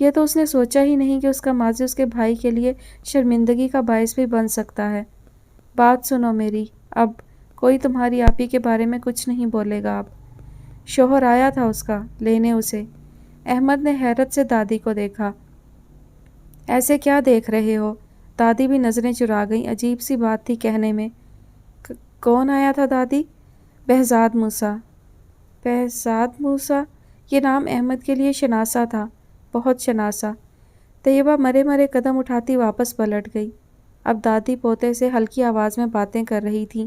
یہ تو اس نے سوچا ہی نہیں کہ اس کا ماضی اس کے بھائی کے لیے شرمندگی کا باعث بھی بن سکتا ہے۔ بات سنو میری، اب کوئی تمہاری آپی کے بارے میں کچھ نہیں بولے گا اب۔ شوہر آیا تھا اس کا لینے اسے۔ احمد نے حیرت سے دادی کو دیکھا۔ ایسے کیا دیکھ رہے ہو؟ دادی بھی نظریں چرا گئیں، عجیب سی بات تھی کہنے میں۔ کون آیا تھا دادی؟ بہزاد موسیٰ۔ بہزاد موسیٰ؟ یہ نام احمد کے لیے شناسا تھا، بہت شناسا۔ طیبہ مرے مرے قدم اٹھاتی واپس پلٹ گئی۔ اب دادی پوتے سے ہلکی آواز میں باتیں کر رہی تھیں۔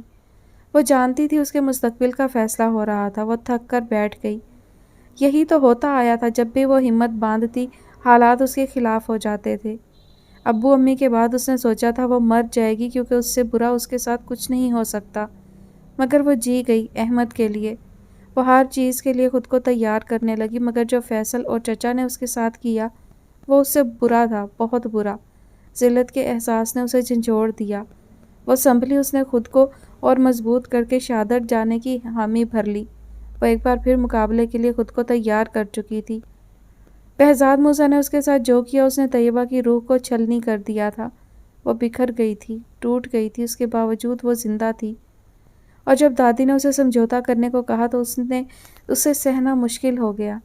وہ جانتی تھی اس کے مستقبل کا فیصلہ ہو رہا تھا۔ وہ تھک کر بیٹھ گئی۔ یہی تو ہوتا آیا تھا، جب بھی وہ ہمت باندھتی حالات اس کے خلاف ہو جاتے تھے۔ ابو امی کے بعد اس نے سوچا تھا وہ مر جائے گی کیونکہ اس سے برا اس کے ساتھ کچھ نہیں ہو سکتا، مگر وہ جی گئی احمد کے لیے۔ وہ ہر چیز کے لیے خود کو تیار کرنے لگی، مگر جو فیصل اور چچا نے اس کے ساتھ کیا وہ اس سے برا تھا، بہت برا۔ ذلت کے احساس نے اسے جھنجھوڑ دیا۔ وہ سنبھلی، اس نے خود کو اور مضبوط کر کے شہادت جانے کی حامی بھر لی۔ وہ ایک بار پھر مقابلے کے لیے خود کو تیار کر چکی تھی۔ بہزاد موسیٰ نے اس کے ساتھ جو کیا اس نے طیبہ کی روح کو چھلنی کر دیا تھا۔ وہ بکھر گئی تھی، ٹوٹ گئی تھی، اس کے باوجود وہ زندہ تھی۔ اور جب دادی نے اسے سمجھوتا کرنے کو کہا تو اسے سہنا مشکل ہو گیا۔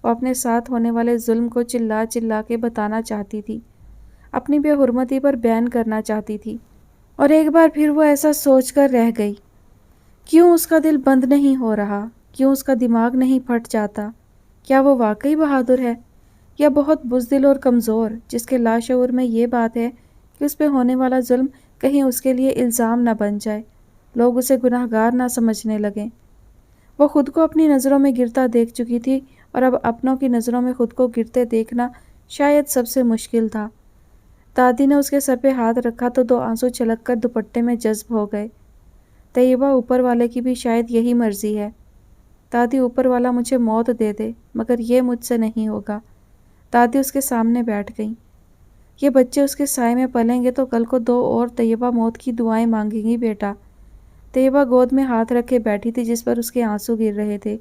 وہ اپنے ساتھ ہونے والے ظلم کو چلا چلا کے بتانا چاہتی تھی، اپنی بے حرمتی پر بیان کرنا چاہتی تھی، اور ایک بار پھر وہ ایسا سوچ کر رہ گئی، کیوں اس کا دل بند نہیں ہو رہا؟ کیوں اس کا دماغ نہیں پھٹ جاتا؟ کیا وہ واقعی بہادر ہے یا بہت بزدل اور کمزور، جس کے لاشعور میں یہ بات ہے کہ اس پہ ہونے والا ظلم کہیں اس کے لیے الزام نہ بن جائے، لوگ اسے گناہ گار نہ سمجھنے لگیں۔ وہ خود کو اپنی نظروں میں گرتا دیکھ چکی تھی، اور اب اپنوں کی نظروں میں خود کو گرتے دیکھنا شاید سب سے مشکل تھا۔ دادی نے اس کے سر پہ ہاتھ رکھا تو 2 آنسو چھلک کر دوپٹے میں جذب ہو گئے۔ طیبہ، اوپر والے کی بھی شاید یہی مرضی ہے۔ دادی، اوپر والا مجھے موت دے دے مگر یہ مجھ سے نہیں ہوگا۔ دادی اس کے سامنے بیٹھ گئیں۔ یہ بچے اس کے سائے میں پلیں گے تو کل کو 2 اور طیبہ موت کی دعائیں مانگیں گی بیٹا۔ طیبہ گود میں ہاتھ رکھے بیٹھی تھی جس پر اس کے آنسو گر رہے تھے۔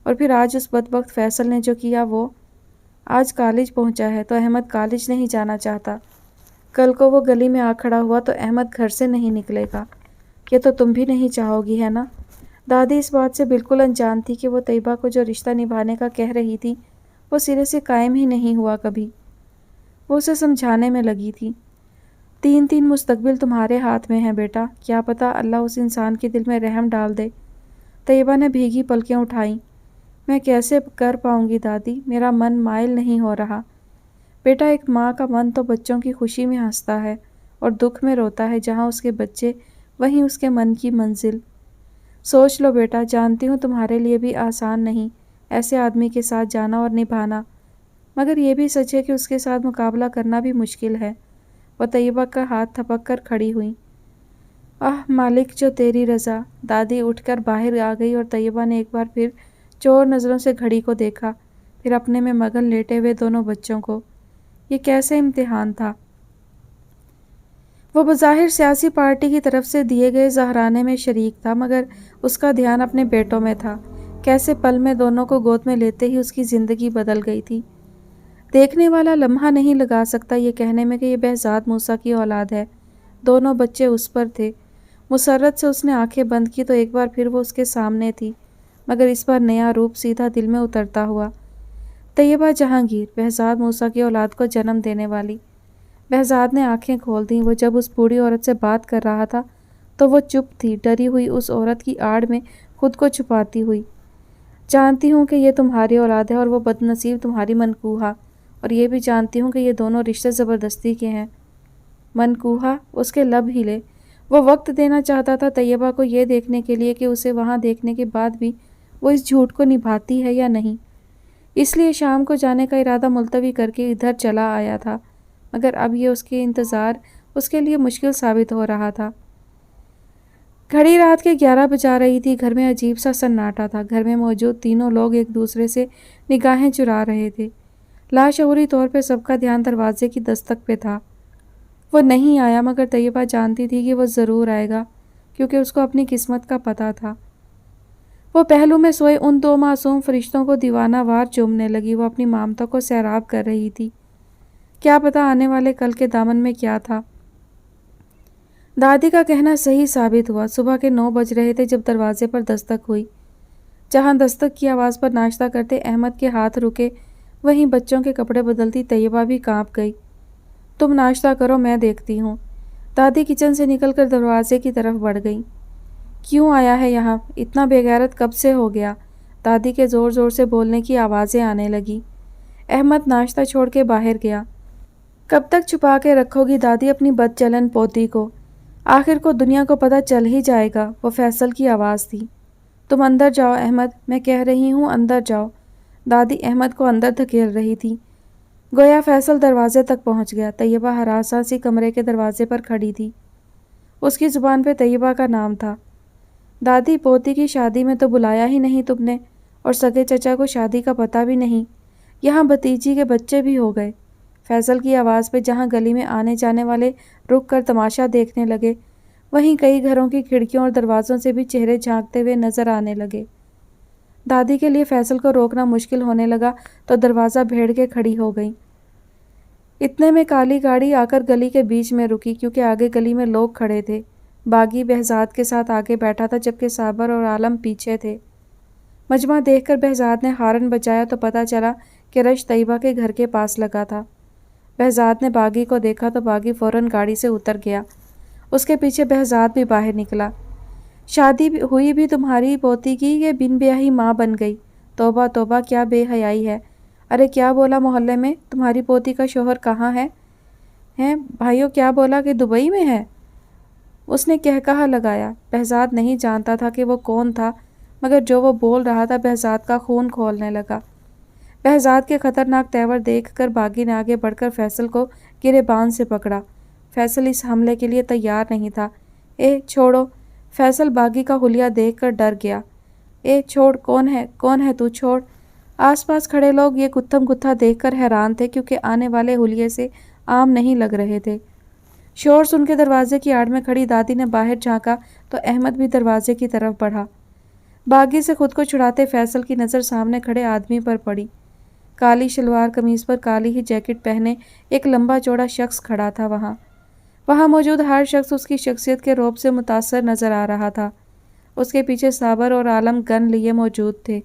اور پھر آج اس بدبخت فیصل نے جو کیا، وہ آج کالج پہنچا ہے تو احمد کالج نہیں جانا چاہتا، کل کو وہ گلی میں آ کھڑا ہوا تو احمد گھر سے نہیں نکلے گا۔ یہ تو تم بھی نہیں چاہو گی، ہے نا؟ دادی اس بات سے بالکل انجان تھی کہ وہ طیبہ کو جو رشتہ نبھانے کا کہہ رہی تھی وہ سرے سے قائم ہی نہیں ہوا کبھی۔ وہ اسے سمجھانے میں لگی تھی، 3 مستقبل تمہارے ہاتھ میں ہیں بیٹا، کیا پتہ اللہ اس انسان کے دل میں رحم ڈال دے۔ طیبہ نے بھیگی پلکیں اٹھائیں۔ میں کیسے کر پاؤں گی دادی، میرا من مائل نہیں ہو رہا۔ بیٹا، ایک ماں کا من تو بچوں کی خوشی میں ہنستا ہے اور دکھ میں روتا ہے، جہاں اس کے بچے وہیں اس کے من کی منزل۔ سوچ لو بیٹا، جانتی ہوں تمہارے لیے بھی آسان نہیں ایسے آدمی کے ساتھ جانا اور نبھانا، مگر یہ بھی سچ ہے کہ اس کے ساتھ مقابلہ کرنا بھی مشکل ہے۔ وہ طیبہ کا ہاتھ تھپک کر کھڑی ہوئیں۔ آہ مالک، جو تیری رضا۔ دادی اٹھ کر باہر آ گئی اور طیبہ نے ایک بار پھر چور نظروں سے گھڑی کو دیکھا، پھر اپنے میں مگن لیٹے ہوئے دونوں بچوں کو۔ یہ کیسے امتحان تھا؟ وہ بظاہر سیاسی پارٹی کی طرف سے دیے گئے زہرانے میں شریک تھا، مگر اس کا دھیان اپنے بیٹوں میں تھا۔ کیسے پل میں دونوں کو گود میں لیتے ہی اس کی زندگی بدل گئی تھی۔ دیکھنے والا لمحہ نہیں لگا سکتا یہ کہنے میں کہ یہ بہزاد موسیٰ کی اولاد ہے۔ دونوں بچے اس پر تھے۔ مسرت سے اس نے آنکھیں بند کی تو ایک بار پھر وہ اس کے سامنے تھی، مگر اس بار نیا روپ سیدھا دل میں اترتا ہوا۔ طیبہ جہانگیر، بہزاد موسیٰ کی اولاد کو جنم دینے والی۔ بہزاد نے آنکھیں کھول دیں۔ وہ جب اس بوڑھی عورت سے بات کر رہا تھا تو وہ چپ تھی، ڈری ہوئی اس عورت کی آڑ میں خود کو چھپاتی ہوئی۔ جانتی ہوں کہ یہ تمہاری اولاد ہے اور وہ بد نصیب تمہاری منکوحہ، اور یہ بھی جانتی ہوں کہ یہ دونوں رشتے زبردستی کے ہیں۔ منکوحہ؟ اس کے لب ہلے۔ وہ وقت دینا چاہتا تھا طیبہ کو یہ دیکھنے کے لیے کہ اسے وہاں دیکھنے کے بعد بھی وہ اس جھوٹ کو نبھاتی ہے یا نہیں۔ اس لیے شام کو جانے کا ارادہ ملتوی کر کے ادھر چلا آیا تھا، مگر اب یہ اس کے انتظار اس کے لیے مشکل ثابت ہو رہا تھا۔ گھڑی رات کے 11 بجا رہی تھی۔ گھر میں عجیب سا سناٹا تھا۔ گھر میں موجود تینوں لوگ ایک دوسرے سے نگاہیں چرا رہے تھے۔ لاشعوری طور پہ سب کا دھیان دروازے کی دستک پہ تھا۔ وہ نہیں آیا، مگر طیبہ جانتی تھی کہ وہ ضرور آئے گا، کیونکہ اس کو اپنی قسمت کا پتہ تھا۔ وہ پہلو میں سوئے ان دو معصوم فرشتوں کو دیوانہ وار چومنے لگی۔ وہ اپنی مامتا کو سیراب کر رہی تھی۔ کیا پتا آنے والے کل کے دامن میں کیا تھا۔ دادی کا کہنا صحیح ثابت ہوا۔ صبح کے 9 بج رہے تھے جب دروازے پر دستک ہوئی۔ جہاں دستک کی آواز پر ناشتہ کرتے احمد کے ہاتھ رکے، وہیں بچوں کے کپڑے بدلتی طیبہ بھی کانپ گئی۔ تم ناشتہ کرو، میں دیکھتی ہوں۔ دادی کچن سے نکل کر دروازے کی طرف بڑھ گئی۔ کیوں آیا ہے یہاں؟ اتنا بے غیرت کب سے ہو گیا؟ دادی کے زور زور سے بولنے کی آوازیں آنے لگی۔ احمد ناشتہ چھوڑ کے باہر گیا۔ کب تک چھپا کے رکھو گی دادی اپنی بد چلن پوتی کو؟ آخر کو دنیا کو پتہ چل ہی جائے گا۔ وہ فیصل کی آواز تھی۔ تم اندر جاؤ احمد، میں کہہ رہی ہوں اندر جاؤ۔ دادی احمد کو اندر دھکیل رہی تھی۔ گویا فیصل دروازے تک پہنچ گیا۔ طیبہ ہراساں سی کمرے کے دروازے پر کھڑی تھی۔ اس کی زبان پہ طیبہ کا نام تھا۔ دادی، پوتی کی شادی میں تو بلایا ہی نہیں تم نے، اور سگے چچا کو شادی کا پتہ بھی نہیں۔ یہاں بھتیجی کے بچے بھی ہو گئے۔ فیصل کی آواز پہ جہاں گلی میں آنے جانے والے رک کر تماشا دیکھنے لگے، وہیں کئی گھروں کی کھڑکیوں اور دروازوں سے بھی چہرے جھانکتے ہوئے نظر آنے لگے۔ دادی کے لیے فیصل کو روکنا مشکل ہونے لگا تو دروازہ بھیڑ کے کھڑی ہو گئی۔ اتنے میں کالی گاڑی آ کر گلی کے بیچ میں رکی، کیونکہ آگے گلی میں لوگ کھڑے تھے۔ باغی بہزاد کے ساتھ آگے بیٹھا تھا جبکہ صابر اور عالم پیچھے تھے۔ مجمع دیکھ کر بہزاد نے ہارن بجایا تو پتہ چلا کہ رش طیبہ کے گھر کے پاس لگا تھا۔ بہزاد نے باغی کو دیکھا تو باغی فوراً گاڑی سے اتر گیا۔ اس کے پیچھے بہزاد بھی باہر نکلا۔ شادی ہوئی بھی تمہاری پوتی کی، یہ بن بیاہی ماں بن گئی۔ توبہ توبہ، کیا بے حیائی ہے۔ ارے کیا بولا محلے میں؟ تمہاری پوتی کا شوہر کہاں ہے؟ بھائیو کیا بولا کہ دبئی میں ہے؟ اس نے کہا لگایا۔ بہزاد نہیں جانتا تھا کہ وہ کون تھا، مگر جو وہ بول رہا تھا بہزاد کا خون کھولنے لگا۔ بہزاد کے خطرناک تیور دیکھ کر باغی نے آگے بڑھ کر فیصل کو گریبان سے پکڑا۔ فیصل اس حملے کے لیے تیار نہیں تھا۔ چھوڑو۔ فیصل باغی کا حلیہ دیکھ کر ڈر گیا۔ چھوڑ، کون ہے تو، چھوڑ۔ آس پاس کھڑے لوگ یہ گتھم گتھا دیکھ کر حیران تھے، کیونکہ آنے والے حلیے سے عام نہیں لگ رہے تھے۔ شور سن کے دروازے کی آڑ میں کھڑی دادی نے باہر جھانکا تو احمد بھی دروازے کی طرف بڑھا۔ باغی سے خود کو چھڑاتے فیصل کی نظر سامنے کھڑے آدمی پر پڑی۔ کالی شلوار قمیض پر کالی ہی جیکٹ پہنے ایک لمبا چوڑا شخص کھڑا تھا۔ وہاں موجود ہر شخص اس کی شخصیت کے رعب سے متاثر نظر آ رہا تھا۔ اس کے پیچھے صابر اور عالم گن لیے موجود تھے۔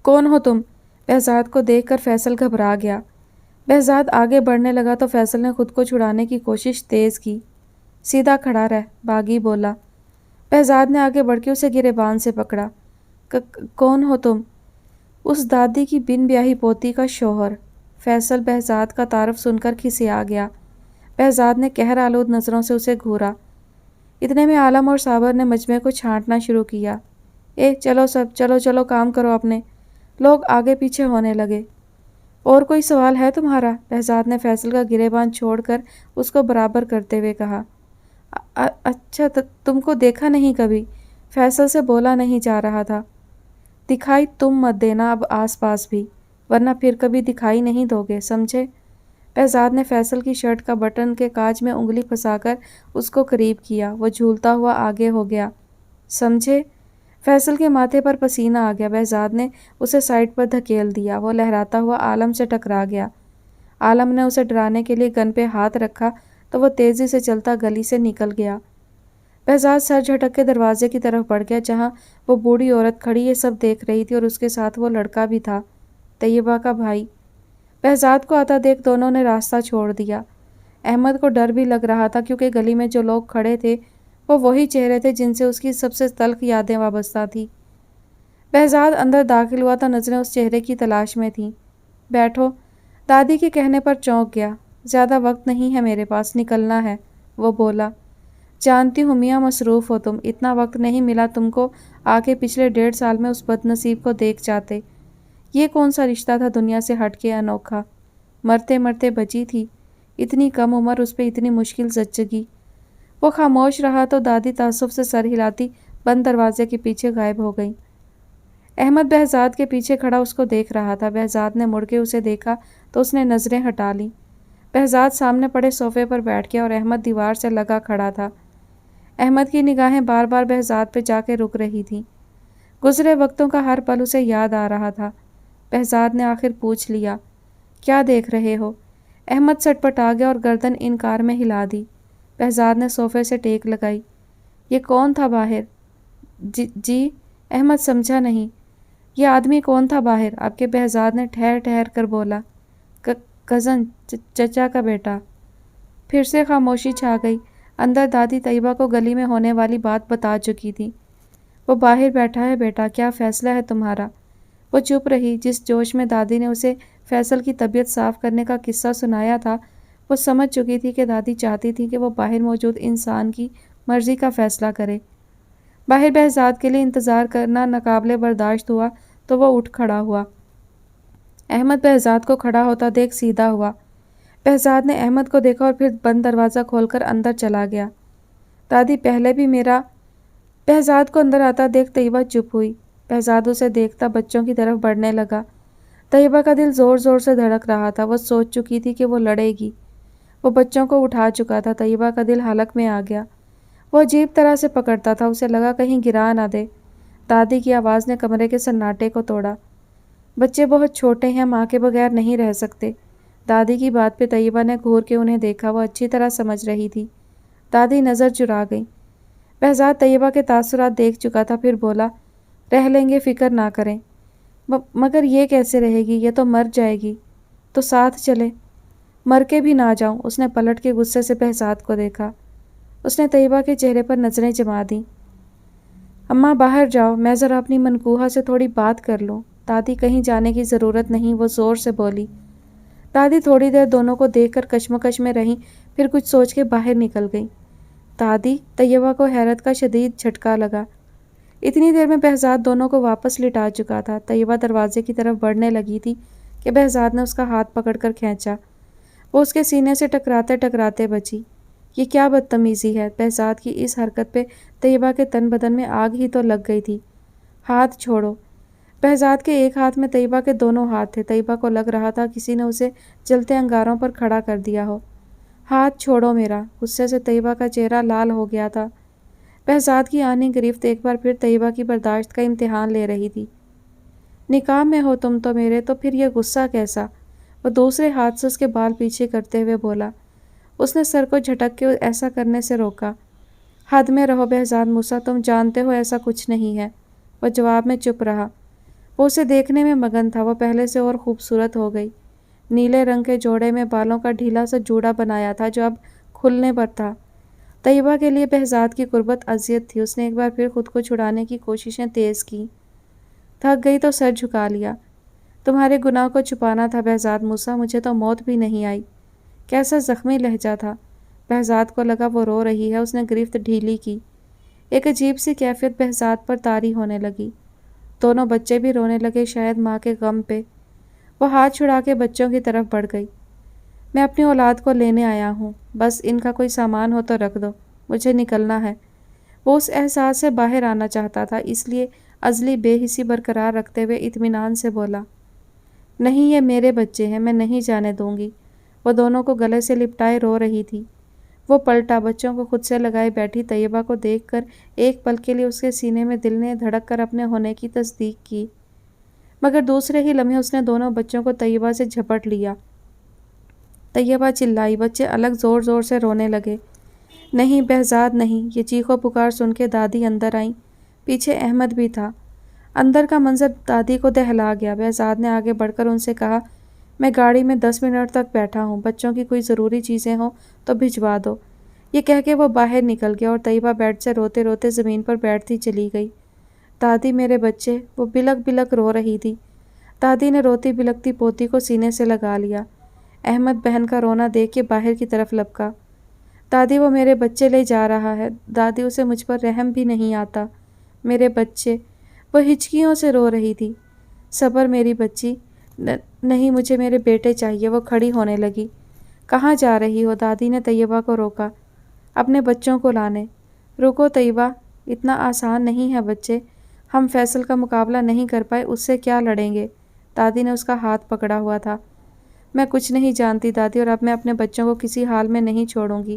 کون ہو تم؟ بہزاد کو دیکھ کر فیصل گھبرا گیا۔ بہزاد آگے بڑھنے لگا تو فیصل نے خود کو چھڑانے کی کوشش تیز کی۔ سیدھا کھڑا رہ، باغی بولا۔ بہزاد نے آگے بڑھ کے اسے گریبان سے پکڑا۔ کون ہو تم؟ اس دادی کی بن بیاہی پوتی کا شوہر۔ فیصل بہزاد کا تعارف سن کر کھسیا گیا۔ بہزاد نے قہر آلود نظروں سے اسے گھورا۔ اتنے میں عالم اور صابر نے مجمع کو چھانٹنا شروع کیا۔ چلو سب، چلو کام کرو اپنے۔ لوگ آگے پیچھے ہونے لگے۔ اور کوئی سوال ہے تمہارا؟ بہزاد نے فیصل کا گریبان چھوڑ کر اس کو برابر کرتے ہوئے کہا۔ اچھا، تم کو دیکھا نہیں کبھی؟ فیصل سے بولا نہیں جا رہا تھا۔ دکھائی تم مت دینا اب آس پاس بھی، ورنہ پھر کبھی دکھائی نہیں دو گے، سمجھے؟ بہزاد نے فیصل کی شرٹ کا بٹن کے کاج میں انگلی پھنسا کر اس کو قریب کیا۔ وہ جھولتا ہوا آگے ہو گیا۔ سمجھے؟ فیصل کے ماتھے پر پسینہ آ گیا۔ بہزاد نے اسے سائڈ پر دھکیل دیا۔ وہ لہراتا ہوا عالم سے ٹکرا گیا۔ عالم نے اسے ڈرانے کے لیے گن پہ ہاتھ رکھا تو وہ تیزی سے چلتا گلی سے نکل گیا۔ بہزاد سر جھٹک کے دروازے کی طرف بڑھ گیا، جہاں وہ بوڑھی عورت کھڑی یہ سب دیکھ رہی تھی، اور اس کے ساتھ وہ لڑکا بھی تھا، طیبہ کا بھائی۔ بہزاد کو آتا دیکھ دونوں نے راستہ چھوڑ دیا۔ احمد کو ڈر بھی لگ رہا تھا، کیونکہ گلی میں جو لوگ کھڑے تھے وہ وہی چہرے تھے جن سے اس کی سب سے تلخ یادیں وابستہ تھیں۔ بہزاد اندر داخل ہوا تو نظریں اس چہرے کی تلاش میں تھیں۔ بیٹھو۔ دادی کے کہنے پر چونک گیا۔ زیادہ وقت نہیں ہے میرے پاس، نکلنا ہے، وہ بولا۔ جانتی ہوں میاں، مصروف ہو تم، اتنا وقت نہیں ملا تم کو آ کے پچھلے 1.5 سال میں اس بد نصیب کو دیکھ جاتے۔ یہ کون سا رشتہ تھا دنیا سے ہٹ کے انوکھا؟ مرتے مرتے بچی تھی، اتنی کم عمر، اس پہ اتنی مشکل زچگی۔ وہ خاموش رہا تو دادی تعصب سے سر ہلاتی بند دروازے کے پیچھے غائب ہو گئی۔ احمد بہزاد کے پیچھے کھڑا اس کو دیکھ رہا تھا۔ بہزاد نے مڑ کے اسے دیکھا تو اس نے نظریں ہٹا لیں۔ بہزاد سامنے پڑے صوفے پر بیٹھ گیا اور احمد دیوار سے لگا کھڑا تھا۔ احمد کی نگاہیں بار بار بہزاد پہ جا کے رک رہی تھیں۔ گزرے وقتوں کا ہر پل اسے یاد آ رہا تھا۔ بہزاد نے آخر پوچھ لیا، کیا دیکھ رہے ہو؟ احمد سٹ پٹ آ گیا اور گردن انکار میں ہلا دی۔ بہزاد نے صوفے سے ٹیک لگائی۔ یہ کون تھا باہر؟ جی احمد سمجھا نہیں۔ یہ آدمی کون تھا باہر؟ آپ کے بہزاد نے ٹھہر ٹھہر کر بولا۔ کزن، چچا کا بیٹا۔ پھر سے خاموشی چھا گئی۔ اندر دادی طیبہ کو گلی میں ہونے والی بات بتا چکی تھی۔ وہ باہر بیٹھا ہے بیٹا، کیا فیصلہ ہے تمہارا؟ وہ چپ رہی۔ جس جوش میں دادی نے اسے فیصل کی طبیعت صاف کرنے کا قصہ سنایا تھا، وہ سمجھ چکی تھی کہ دادی چاہتی تھی کہ وہ باہر موجود انسان کی مرضی کا فیصلہ کرے۔ باہر بہزاد کے لیے انتظار کرنا ناقابل برداشت ہوا تو وہ اٹھ کھڑا ہوا۔ احمد بہزاد کو کھڑا ہوتا دیکھ سیدھا ہوا۔ بہزاد نے احمد کو دیکھا اور پھر بند دروازہ کھول کر اندر چلا گیا۔ دادی پہلے بھی میرا… بہزاد کو اندر آتا دیکھ طیبہ چپ ہوئی۔ بہزاد اسے دیکھتا بچوں کی طرف بڑھنے لگا۔ طیبہ کا دل زور زور سے دھڑک رہا تھا۔ وہ سوچ چکی تھی کہ وہ لڑے گی۔ وہ بچوں کو اٹھا چکا تھا۔ طیبہ کا دل حلق میں آ گیا۔ وہ عجیب طرح سے پکڑتا تھا، اسے لگا کہیں گرا نہ دے۔ دادی کی آواز نے کمرے کے سناٹے کو توڑا۔ بچے بہت چھوٹے ہیں، ماں کے بغیر نہیں رہ سکتے۔ دادی کی بات پہ طیبہ نے گھور کے انہیں دیکھا۔ وہ اچھی طرح سمجھ رہی تھی۔ دادی نظر چرا گئی۔ بہزاد طیبہ کے تاثرات دیکھ چکا تھا، پھر بولا، رہ لیں گے، فکر نہ کریں۔ مگر یہ کیسے رہے گی؟ یہ تو مر جائے گی۔ تو ساتھ چلے۔ مر کے بھی نہ جاؤں۔ اس نے پلٹ کے غصے سے بہزاد کو دیکھا۔ اس نے طیبہ کے چہرے پر نظریں جما دیں۔ اماں باہر جاؤ، میں ذرا اپنی منکوحہ سے تھوڑی بات کر لوں۔ دادی کہیں جانے کی ضرورت نہیں، وہ زور سے بولی۔ دادی تھوڑی دیر دونوں کو دیکھ کر کشمکش میں رہیں، پھر کچھ سوچ کے باہر نکل گئی۔ دادی؟ طیبہ کو حیرت کا شدید جھٹکا لگا۔ اتنی دیر میں بہزاد دونوں کو واپس لٹا چکا تھا۔ طیبہ دروازے کی طرف بڑھنے لگی تھی کہ بہزاد نے اس کا ہاتھ پکڑ کر کھینچا۔ وہ اس کے سینے سے ٹکراتے ٹکراتے بچی۔ یہ کیا بدتمیزی ہے؟ بہزاد کی اس حرکت پہ طیبہ کے تن بدن میں آگ ہی تو لگ گئی تھی۔ ہاتھ چھوڑو۔ بہزاد کے ایک ہاتھ میں طیبہ کے دونوں ہاتھ تھے۔ طیبہ کو لگ رہا تھا کسی نے اسے جلتے انگاروں پر کھڑا کر دیا ہو۔ ہاتھ چھوڑو میرا۔ غصے سے طیبہ کا چہرہ لال ہو گیا تھا۔ بہزاد کی آہنی گرفت ایک بار پھر طیبہ کی برداشت کا امتحان لے رہی تھی۔ نکاح میں ہو تم تو میرے، تو پھر یہ غصہ کیسا؟ وہ دوسرے ہاتھ سے اس کے بال پیچھے کرتے ہوئے بولا۔ اس نے سر کو جھٹک کے ایسا کرنے سے روکا۔ حد میں رہو بہزاد موسیٰ، تم جانتے ہو ایسا کچھ نہیں ہے۔ وہ جواب میں چپ رہا۔ وہ اسے دیکھنے میں مگن تھا۔ وہ پہلے سے اور خوبصورت ہو گئی۔ نیلے رنگ کے جوڑے میں بالوں کا ڈھیلا سا جوڑا بنایا تھا جو اب کھلنے پر تھا۔ طیبہ کے لیے بہزاد کی قربت اذیت تھی۔ اس نے ایک بار پھر خود کو چھڑانے کی کوششیں تیز کی۔ تھک گئی تو سر جھکا لیا۔ تمہارے گناہ کو چھپانا تھا بہزاد موسیٰ، مجھے تو موت بھی نہیں آئی۔ کیسا زخمی لہجہ تھا۔ بہزاد کو لگا وہ رو رہی ہے۔ اس نے گرفت ڈھیلی کی۔ ایک عجیب سی کیفیت بہزاد پر طاری ہونے لگی۔ دونوں بچے بھی رونے لگے، شاید ماں کے غم پہ۔ وہ ہاتھ چھڑا کے بچوں کی طرف بڑھ گئی۔ میں اپنی اولاد کو لینے آیا ہوں، بس ان کا کوئی سامان ہو تو رکھ دو، مجھے نکلنا ہے۔ وہ اس احساس سے باہر آنا چاہتا تھا، اس لیے ازلی بے حسی برقرار رکھتے ہوئے اطمینان سے بولا، نہیں یہ میرے بچے ہیں، میں نہیں جانے دوں گی۔ وہ دونوں کو گلے سے لپٹائے رو رہی تھی۔ وہ پلٹا، بچوں کو خود سے لگائے بیٹھی طیبہ کو دیکھ کر ایک پل کے لیے اس کے سینے میں دل نے دھڑک کر اپنے ہونے کی تصدیق کی، مگر دوسرے ہی لمحے اس نے دونوں بچوں کو طیبہ سے جھپٹ لیا۔ طیبہ چلائی، بچے الگ زور زور سے رونے لگے۔ نہیں بہزاد نہیں۔ یہ چیخو پکار سن کے دادی اندر آئیں۔ پیچھے احمد بھی تھا۔ اندر کا منظر دادی کو دہلا گیا۔ بہزاد نے آگے بڑھ کر ان سے کہا، میں گاڑی میں 10 منٹ تک بیٹھا ہوں، بچوں کی کوئی ضروری چیزیں ہوں تو بھجوا دو۔ یہ کہہ کے وہ باہر نکل گیا اور طیبہ بیڈ سے روتے روتے زمین پر بیٹھتی چلی گئی۔ دادی میرے بچے، وہ بلک بلک رو رہی تھی۔ دادی نے روتی بلکتی پوتی کو سینے سے لگا لیا۔ احمد بہن کا رونا دیکھ کے باہر کی طرف لپکا۔ دادی وہ میرے بچے لے جا رہا ہے، دادی اسے مجھ پر رحم بھی نہیں آتا۔ میرے بچے، وہ ہچکیوں سے رو رہی تھی۔ صبر میری بچی، نہیں مجھے میرے بیٹے چاہیے۔ وہ کھڑی ہونے لگی۔ کہاں جا رہی ہو؟ دادی نے طیبہ کو روکا۔ اپنے بچوں کو لانے۔ رکو طیبہ، اتنا آسان نہیں ہے بچے، ہم فیصل کا مقابلہ نہیں کر پائے، اس سے کیا لڑیں گے؟ دادی نے اس کا ہاتھ پکڑا ہوا تھا۔ میں کچھ نہیں جانتی دادی، اور اب میں اپنے بچوں کو کسی حال میں نہیں چھوڑوں گی۔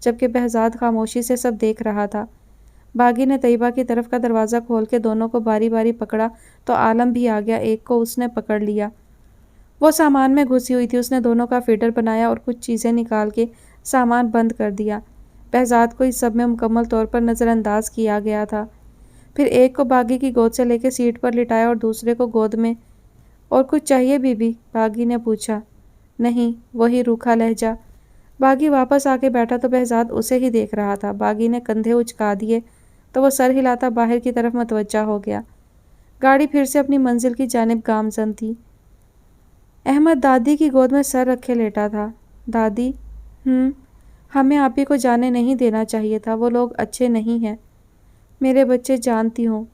جبکہ بہزاد خاموشی سے سب دیکھ رہا تھا۔ باغی نے طیبہ کی طرف کا دروازہ کھول کے دونوں کو باری باری پکڑا تو عالم بھی آ گیا۔ ایک کو اس نے پکڑ لیا، وہ سامان میں گھسی ہوئی تھی۔ اس نے دونوں کا فیڈر بنایا اور کچھ چیزیں نکال کے سامان بند کر دیا۔ بہزاد کو اس سب میں مکمل طور پر نظر انداز کیا گیا تھا۔ پھر ایک کو باغی کی گود سے لے کے سیٹ پر لٹایا اور دوسرے کو گود میں۔ اور کچھ چاہیے بی بی؟ باغی نے پوچھا۔ نہیں، وہی روکھا لہجہ۔ باغی واپس آ کے بیٹھا تو بہزاد اسے ہی دیکھ رہا تھا۔ باغی نے کندھے اچکا دیے تو وہ سر ہلاتا باہر کی طرف متوجہ ہو گیا۔ گاڑی پھر سے اپنی منزل کی جانب گامزن تھی۔ احمد دادی کی گود میں سر رکھے لیٹا تھا۔ دادی؟ ہمیں آپی کو جانے نہیں دینا چاہیے تھا، وہ لوگ اچھے نہیں ہیں۔ میرے بچے، جانتی ہوں،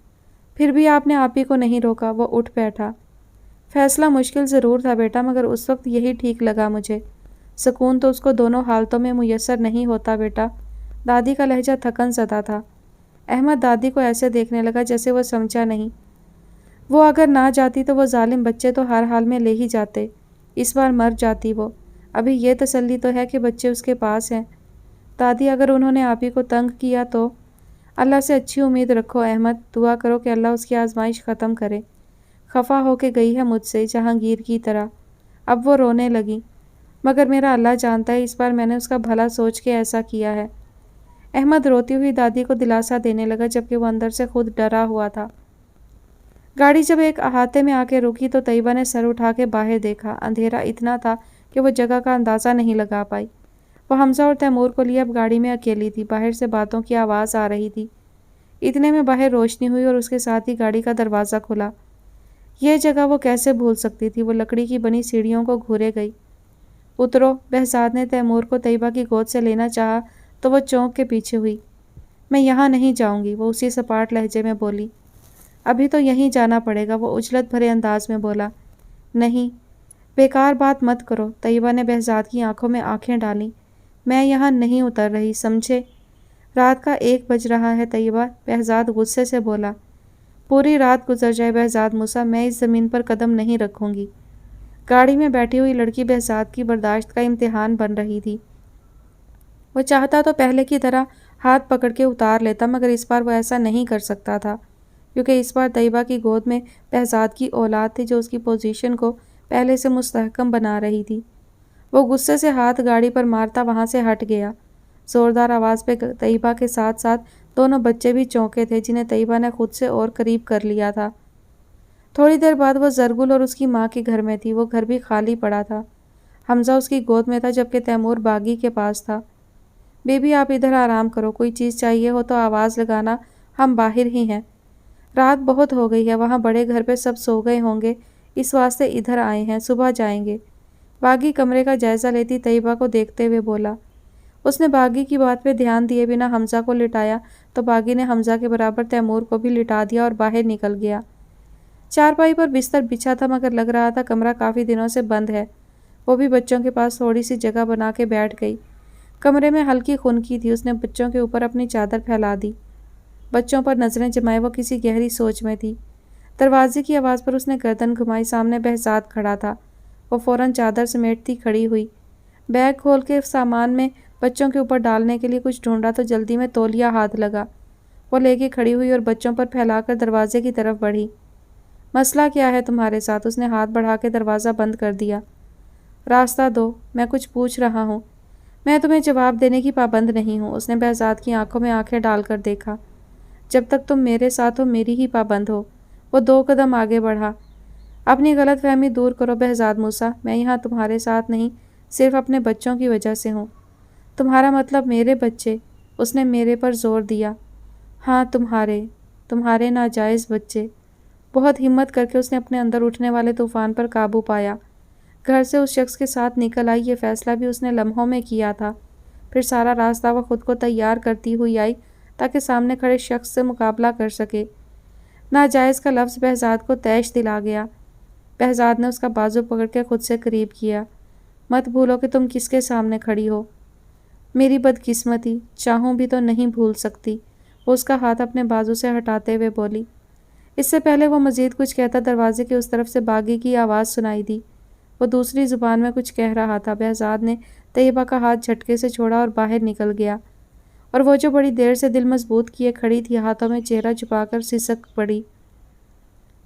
پھر بھی آپ نے آپی کو نہیں روکا۔ وہ اٹھ بیٹھا۔ فیصلہ مشکل ضرور تھا بیٹا، مگر اس وقت یہی ٹھیک لگا مجھے۔ سکون تو اس کو دونوں حالتوں میں میسر نہیں ہوتا بیٹا۔ دادی کا لہجہ تھکن زدہ تھا۔ احمد دادی کو ایسے دیکھنے لگا جیسے وہ سمجھا نہیں۔ وہ اگر نہ جاتی تو وہ ظالم بچے تو ہر حال میں لے ہی جاتے۔ اس بار مر جاتی وہ۔ ابھی یہ تسلی تو ہے کہ بچے اس کے پاس ہیں۔ دادی، اگر انہوں نے آپی کو تنگ کیا تو؟ اللہ سے اچھی امید رکھو احمد، دعا کرو کہ اللہ اس کی آزمائش ختم کرے۔ خفا ہو کے گئی ہے مجھ سے، جہانگیر کی طرح۔ اب وہ رونے لگی۔ مگر میرا اللہ جانتا ہے، اس بار میں نے اس کا بھلا سوچ کے ایسا کیا ہے۔ احمد روتی ہوئی دادی کو دلاسا دینے لگا جبکہ وہ اندر سے خود ڈرا ہوا تھا۔ گاڑی جب ایک احاطے میں آ کے رکی تو طیبہ نے سر اٹھا کے باہر دیکھا۔ اندھیرا اتنا تھا کہ وہ جگہ کا اندازہ نہیں لگا پائی۔ وہ حمزہ اور تیمور کو لیے اب گاڑی میں اکیلی تھی۔ باہر سے باتوں کی آواز آ رہی تھی۔ اتنے میں باہر روشنی ہوئی اور اس کے ساتھ ہی گاڑی کا دروازہ کھلا۔ یہ جگہ وہ کیسے بھول سکتی تھی؟ وہ لکڑی کی بنی سیڑھیوں کو گھورے گئی۔ اترو، بہزاد نے تیمور کو طیبہ کی گود سے لینا چاہا تو وہ چونک کے پیچھے ہوئی۔ میں یہاں نہیں جاؤں گی، وہ اسی سپاٹ لہجے میں بولی۔ ابھی تو یہیں جانا پڑے گا، وہ عجلت بھرے انداز میں بولا۔ نہیں، بیکار بات مت کرو۔ طیبہ نے بہزاد کی آنکھوں میں آنکھیں ڈالیں۔ میں یہاں نہیں اتر رہی، سمجھے؟ رات کا 1 بج رہا ہے طیبہ، بہزاد غصے سے بولا۔ پوری رات گزر جائے بہزاد موسیٰ، میں اس زمین پر قدم نہیں رکھوں گی۔ گاڑی میں بیٹھی ہوئی لڑکی بہزاد کی برداشت کا امتحان بن رہی تھی۔ وہ چاہتا تو پہلے کی طرح ہاتھ پکڑ کے اتار لیتا، مگر اس بار وہ ایسا نہیں کر سکتا تھا، کیونکہ اس بار طیبہ کی گود میں بہزاد کی اولاد تھی جو اس کی پوزیشن کو پہلے سے مستحکم بنا رہی تھی۔ وہ غصے سے ہاتھ گاڑی پر مارتا وہاں سے ہٹ گیا۔ زوردار آواز پہ طیبہ کے ساتھ ساتھ دونوں بچے بھی چونکے تھے جنہیں طیبہ نے خود سے اور قریب کر لیا تھا۔ تھوڑی دیر بعد وہ زرگل اور اس کی ماں کے گھر میں تھی۔ وہ گھر بھی خالی پڑا تھا۔ حمزہ اس کی گود میں تھا جبکہ تیمور باغی کے پاس تھا۔ بی بی، آپ ادھر آرام کرو، کوئی چیز چاہیے ہو تو آواز لگانا، ہم باہر ہی ہیں۔ رات بہت ہو گئی ہے، وہاں بڑے گھر پہ سب سو گئے ہوں گے، اس واسطے ادھر آئے ہیں، صبح جائیں گے۔ باغی کمرے کا جائزہ لیتی طیبہ کو دیکھتے ہوئے بولا۔ اس نے باغی کی بات پہ دھیان دیے بنا حمزہ کو لٹایا تو باغی نے حمزہ کے برابر تیمور کو بھی لٹا دیا اور باہر نکل گیا۔ چارپائی پر بستر بچھا تھا مگر لگ رہا تھا کمرہ کافی دنوں سے بند ہے۔ وہ بھی بچوں کے پاس تھوڑی سی جگہ بنا کے بیٹھ گئی۔ کمرے میں ہلکی خنکی تھی۔ اس نے بچوں کے اوپر اپنی چادر پھیلا دی۔ بچوں پر نظریں جمائے وہ کسی گہری سوچ میں تھی۔ دروازے کی آواز پر اس نے گردن گھمائی۔ سامنے بہزاد کھڑا تھا۔ وہ فوراً چادر سمیٹتی کھڑی ہوئی۔ بیگ کھول کے سامان میں بچوں کے اوپر ڈالنے کے لیے کچھ ڈھونڈا تو جلدی میں تولیہ ہاتھ لگا۔ وہ لے کے کھڑی ہوئی اور بچوں پر پھیلا کر دروازے کی طرف بڑھی۔ مسئلہ کیا ہے تمہارے ساتھ؟ اس نے ہاتھ بڑھا کے دروازہ بند کر دیا۔ راستہ دو، میں کچھ پوچھ رہا ہوں۔ میں تمہیں جواب دینے کی پابند نہیں ہوں۔ اس نے بہزاد کی آنکھوں میں آنکھیں ڈال کر دیکھا۔ جب تک تم میرے ساتھ ہو میری ہی پابند ہو۔ وہ 2 قدم آگے بڑھا۔ اپنی غلط فہمی دور کرو بہزاد موسیٰ، میں یہاں تمہارے ساتھ نہیں، صرف اپنے بچوں کی وجہ سے ہوں۔ تمہارا مطلب میرے بچے؟ اس نے میرے پر زور دیا۔ ہاں، تمہارے ناجائز بچے۔ بہت ہمت کر کے اس نے اپنے اندر اٹھنے والے طوفان پر قابو پایا۔ گھر سے اس شخص کے ساتھ نکل آئی، یہ فیصلہ بھی اس نے لمحوں میں کیا تھا۔ پھر سارا راستہ وہ خود کو تیار کرتی ہوئی آئی تاکہ سامنے کھڑے شخص سے مقابلہ کر سکے۔ ناجائز کا لفظ بہزاد کو طیش دلا گیا۔ بہزاد نے اس کا بازو پکڑ کے خود سے قریب کیا۔ مت بھولو کہ تم کس کے سامنے کھڑی ہو۔ میری بدقسمتی، چاہوں بھی تو نہیں بھول سکتی۔ وہ اس کا ہاتھ اپنے بازو سے ہٹاتے ہوئے بولی۔ اس سے پہلے وہ مزید کچھ کہتا دروازے کی اس طرف سے باغی کی آواز سنائی دی۔ وہ دوسری زبان میں کچھ کہہ رہا تھا۔ بہزاد نے طیبہ کا ہاتھ جھٹکے سے چھوڑا اور باہر نکل گیا، اور وہ جو بڑی دیر سے دل مضبوط کیے کھڑی تھی ہاتھوں میں چہرہ چھپا کر سسک پڑی۔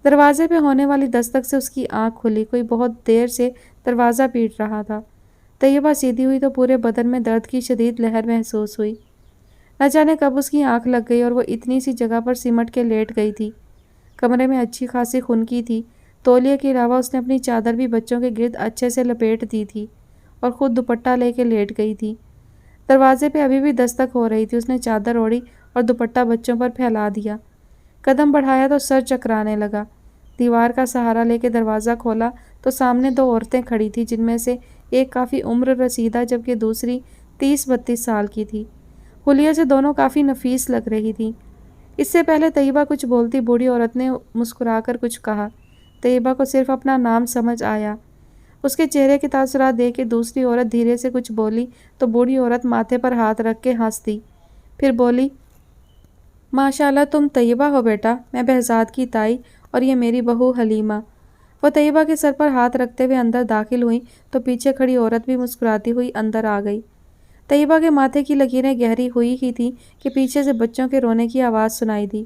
دروازے پہ ہونے والی دستک سے اس کی آنکھ کھلی۔ کوئی بہت دیر سے دروازہ پیٹ رہا تھا۔ طیبہ سیدھی ہوئی تو پورے بدن میں درد کی شدید لہر محسوس ہوئی۔ نہ جانے کب اس کی آنکھ لگ گئی اور وہ اتنی سی جگہ پر سمٹ کے لیٹ گئی تھی۔ کمرے میں اچھی خاصی خنکی تھی۔ تولیے کے علاوہ اس نے اپنی چادر بھی بچوں کے گرد اچھے سے لپیٹ دی تھی اور خود دوپٹہ لے کے لیٹ گئی تھی۔ دروازے پہ ابھی بھی دستک ہو رہی تھی۔ اس نے چادر اوڑھی اور دوپٹہ بچوں پر پھیلا دیا۔ قدم بڑھایا تو سر چکرانے لگا۔ دیوار کا سہارا لے کے دروازہ کھولا تو سامنے دو عورتیں کھڑی تھیں، جن میں سے ایک کافی عمر رسیدہ جبکہ دوسری 30-32 سال کی تھی۔ حلیے سے دونوں کافی نفیس لگ رہی تھی۔ اس سے پہلے طیبہ کچھ بولتی بوڑھی عورت نے مسکرا کر کچھ کہا۔ طیبہ کو صرف اپنا نام سمجھ آیا۔ اس کے چہرے کے تاثرات دیکھ کے دوسری عورت دھیرے سے کچھ بولی تو بوڑھی عورت ماتھے پر ہاتھ رکھ کے ہنس دی، پھر بولی، ماشاءاللہ تم طیبہ ہو بیٹا، میں بہزاد کی تائی اور یہ میری بہو حلیمہ۔ وہ طیبہ کے سر پر ہاتھ رکھتے ہوئے اندر داخل ہوئیں تو پیچھے کھڑی عورت بھی مسکراتی ہوئی اندر آ گئی۔ طیبہ کے ماتھے کی لکیریں گہری ہوئی ہی تھیں کہ پیچھے سے بچوں کے رونے کی آواز سنائی دی۔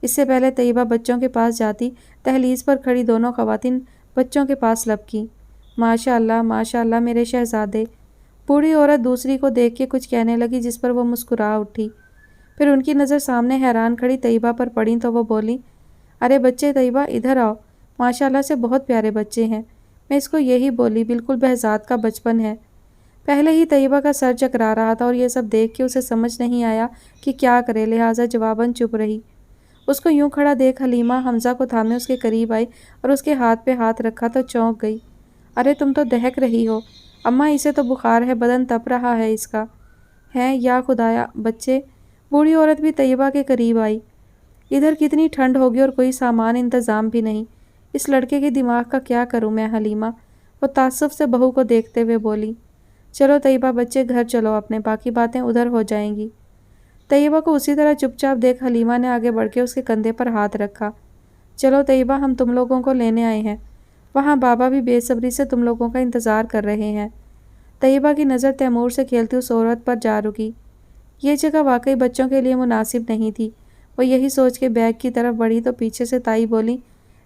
اس سے پہلے طیبہ بچوں کے پاس جاتی، دہلیز پر کھڑی دونوں خواتین بچوں کے پاس لپکیں۔ ماشاءاللہ ماشاءاللہ میرے شہزادے۔ بوڑھی عورت دوسری کو دیکھ کے کچھ کہنے لگی جس پر وہ مسکرا اٹھی۔ پھر ان کی نظر سامنے حیران کھڑی طیبہ پر پڑی تو وہ بولی، ارے بچے طیبہ ادھر آؤ، ماشاءاللہ سے بہت پیارے بچے ہیں۔ میں اس کو یہی بولی، بالکل بہزاد کا بچپن ہے۔ پہلے ہی طیبہ کا سر چکرا رہا تھا اور یہ سب دیکھ کے اسے سمجھ نہیں آیا کہ کیا کرے، لہٰذا جواباً چپ رہی۔ اس کو یوں کھڑا دیکھ حلیمہ حمزہ کو تھامے اس کے قریب آئی اور اس کے ہاتھ پہ ہاتھ رکھا تو چونک گئی۔ ارے تم تو دہک رہی ہو اماں، اسے تو بخار ہے، بدن تپ رہا ہے اس کا۔ ہے یا خدایا بچے۔ بوڑھی عورت بھی طیبہ کے قریب آئی۔ ادھر کتنی ٹھنڈ ہوگی اور کوئی سامان انتظام بھی نہیں، اس لڑکے کے دماغ کا کیا کروں میں حلیمہ، وہ تعصب سے بہو کو دیکھتے ہوئے بولی۔ چلو طیبہ بچے گھر چلو اپنے، باقی باتیں ادھر ہو جائیں گی۔ طیبہ کو اسی طرح چپ چاپ دیکھ حلیمہ نے آگے بڑھ کے اس کے کندھے پر ہاتھ رکھا۔ چلو طیبہ ہم تم لوگوں کو لینے آئے ہیں، وہاں بابا بھی بے صبری سے تم لوگوں کا انتظار کر رہے ہیں۔ طیبہ کی نظر تیمور سے کھیلتی اس عورت پر جا رکی۔ یہ جگہ واقعی بچوں کے لیے مناسب نہیں تھی۔ وہ یہی سوچ کے بیگ کی طرف بڑھی تو پیچھے سے تائی بولی،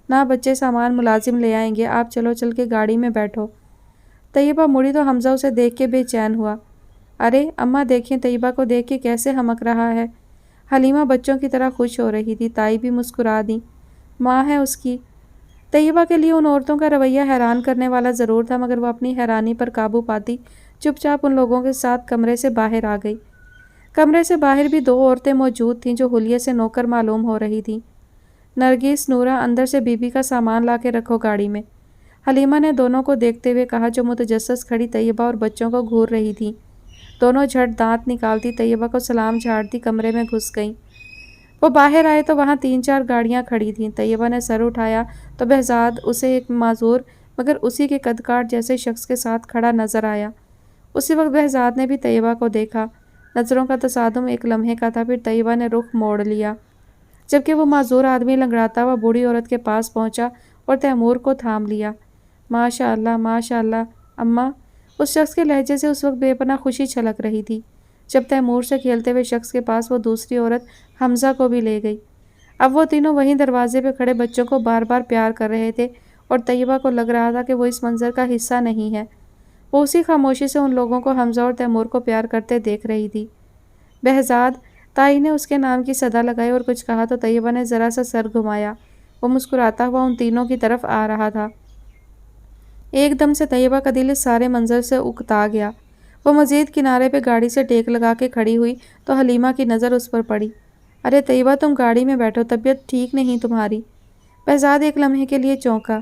نہ بچے سامان ملازم لے آئیں گے، آپ چلو چل کے گاڑی میں بیٹھو۔ طیبہ مڑی تو حمزہ اسے دیکھ کے بے چین ہوا۔ ارے اماں دیکھیں، طیبہ کو دیکھ کے کیسے ہمک رہا ہے۔ حلیمہ بچوں کی طرح خوش ہو رہی تھی، تائی بھی مسکرا دی، ماں ہے اس کی۔ طیبہ کے لیے ان عورتوں کا رویہ حیران کرنے والا ضرور تھا، مگر وہ اپنی حیرانی پر قابو پاتی چپ چاپ ان لوگوں کے ساتھ کمرے سے باہر آ گئی۔ کمرے سے باہر بھی دو عورتیں موجود تھیں جو حلیے سے نوکر معلوم ہو رہی تھیں۔ نرگس، نورہ، اندر سے بی بی کا سامان لا کے رکھو گاڑی میں، حلیمہ نے دونوں کو دیکھتے ہوئے کہا جو متجسس کھڑی طیبہ اور بچوں کو گھور رہی تھیں۔ دونوں جھٹ دانت نکالتی طیبہ کو سلام جھاڑتی کمرے میں گھس گئیں۔ وہ باہر آئے تو وہاں 3-4 گاڑیاں کھڑی تھیں۔ طیبہ نے سر اٹھایا تو بہزاد اسے ایک معذور مگر اسی کے قد کاٹ جیسے شخص کے ساتھ کھڑا نظر آیا۔ اسی وقت بہزاد نے بھی طیبہ کو دیکھا۔ نظروں کا تصادم ایک لمحے کا تھا، پھر طیبہ نے رخ موڑ لیا، جبکہ وہ معذور آدمی لنگڑاتا ہوا بوڑھی عورت کے پاس پہنچا اور تیمور کو تھام لیا۔ ماشاءاللہ ماشاءاللہ اماں۔ اس شخص کے لہجے سے اس وقت بے پناہ خوشی چھلک رہی تھی۔ جب تیمور سے کھیلتے ہوئے شخص کے پاس وہ دوسری عورت حمزہ کو بھی لے گئی۔ اب وہ تینوں وہیں دروازے پہ کھڑے بچوں کو بار بار پیار کر رہے تھے اور طیبہ کو لگ رہا تھا کہ وہ اس منظر کا حصہ نہیں ہے۔ وہ اسی خاموشی سے ان لوگوں کو حمزہ اور تیمور کو پیار کرتے دیکھ رہی تھی۔ بہزاد، تائی نے اس کے نام کی صدا لگائی اور کچھ کہا تو طیبہ نے ذرا سا سر گھمایا۔ وہ مسکراتا ہوا ان تینوں کی طرف آ رہا تھا۔ ایک دم سے طیبہ کا دل اس سارے منظر سے اکتا گیا۔ وہ مزید کنارے پہ گاڑی سے ٹیک لگا کے کھڑی ہوئی تو حلیمہ کی نظر اس پر پڑی۔ ارے طیبہ تم گاڑی میں بیٹھو، طبیعت ٹھیک نہیں تمہاری۔ بہزاد ایک لمحے کے لیے چونکا۔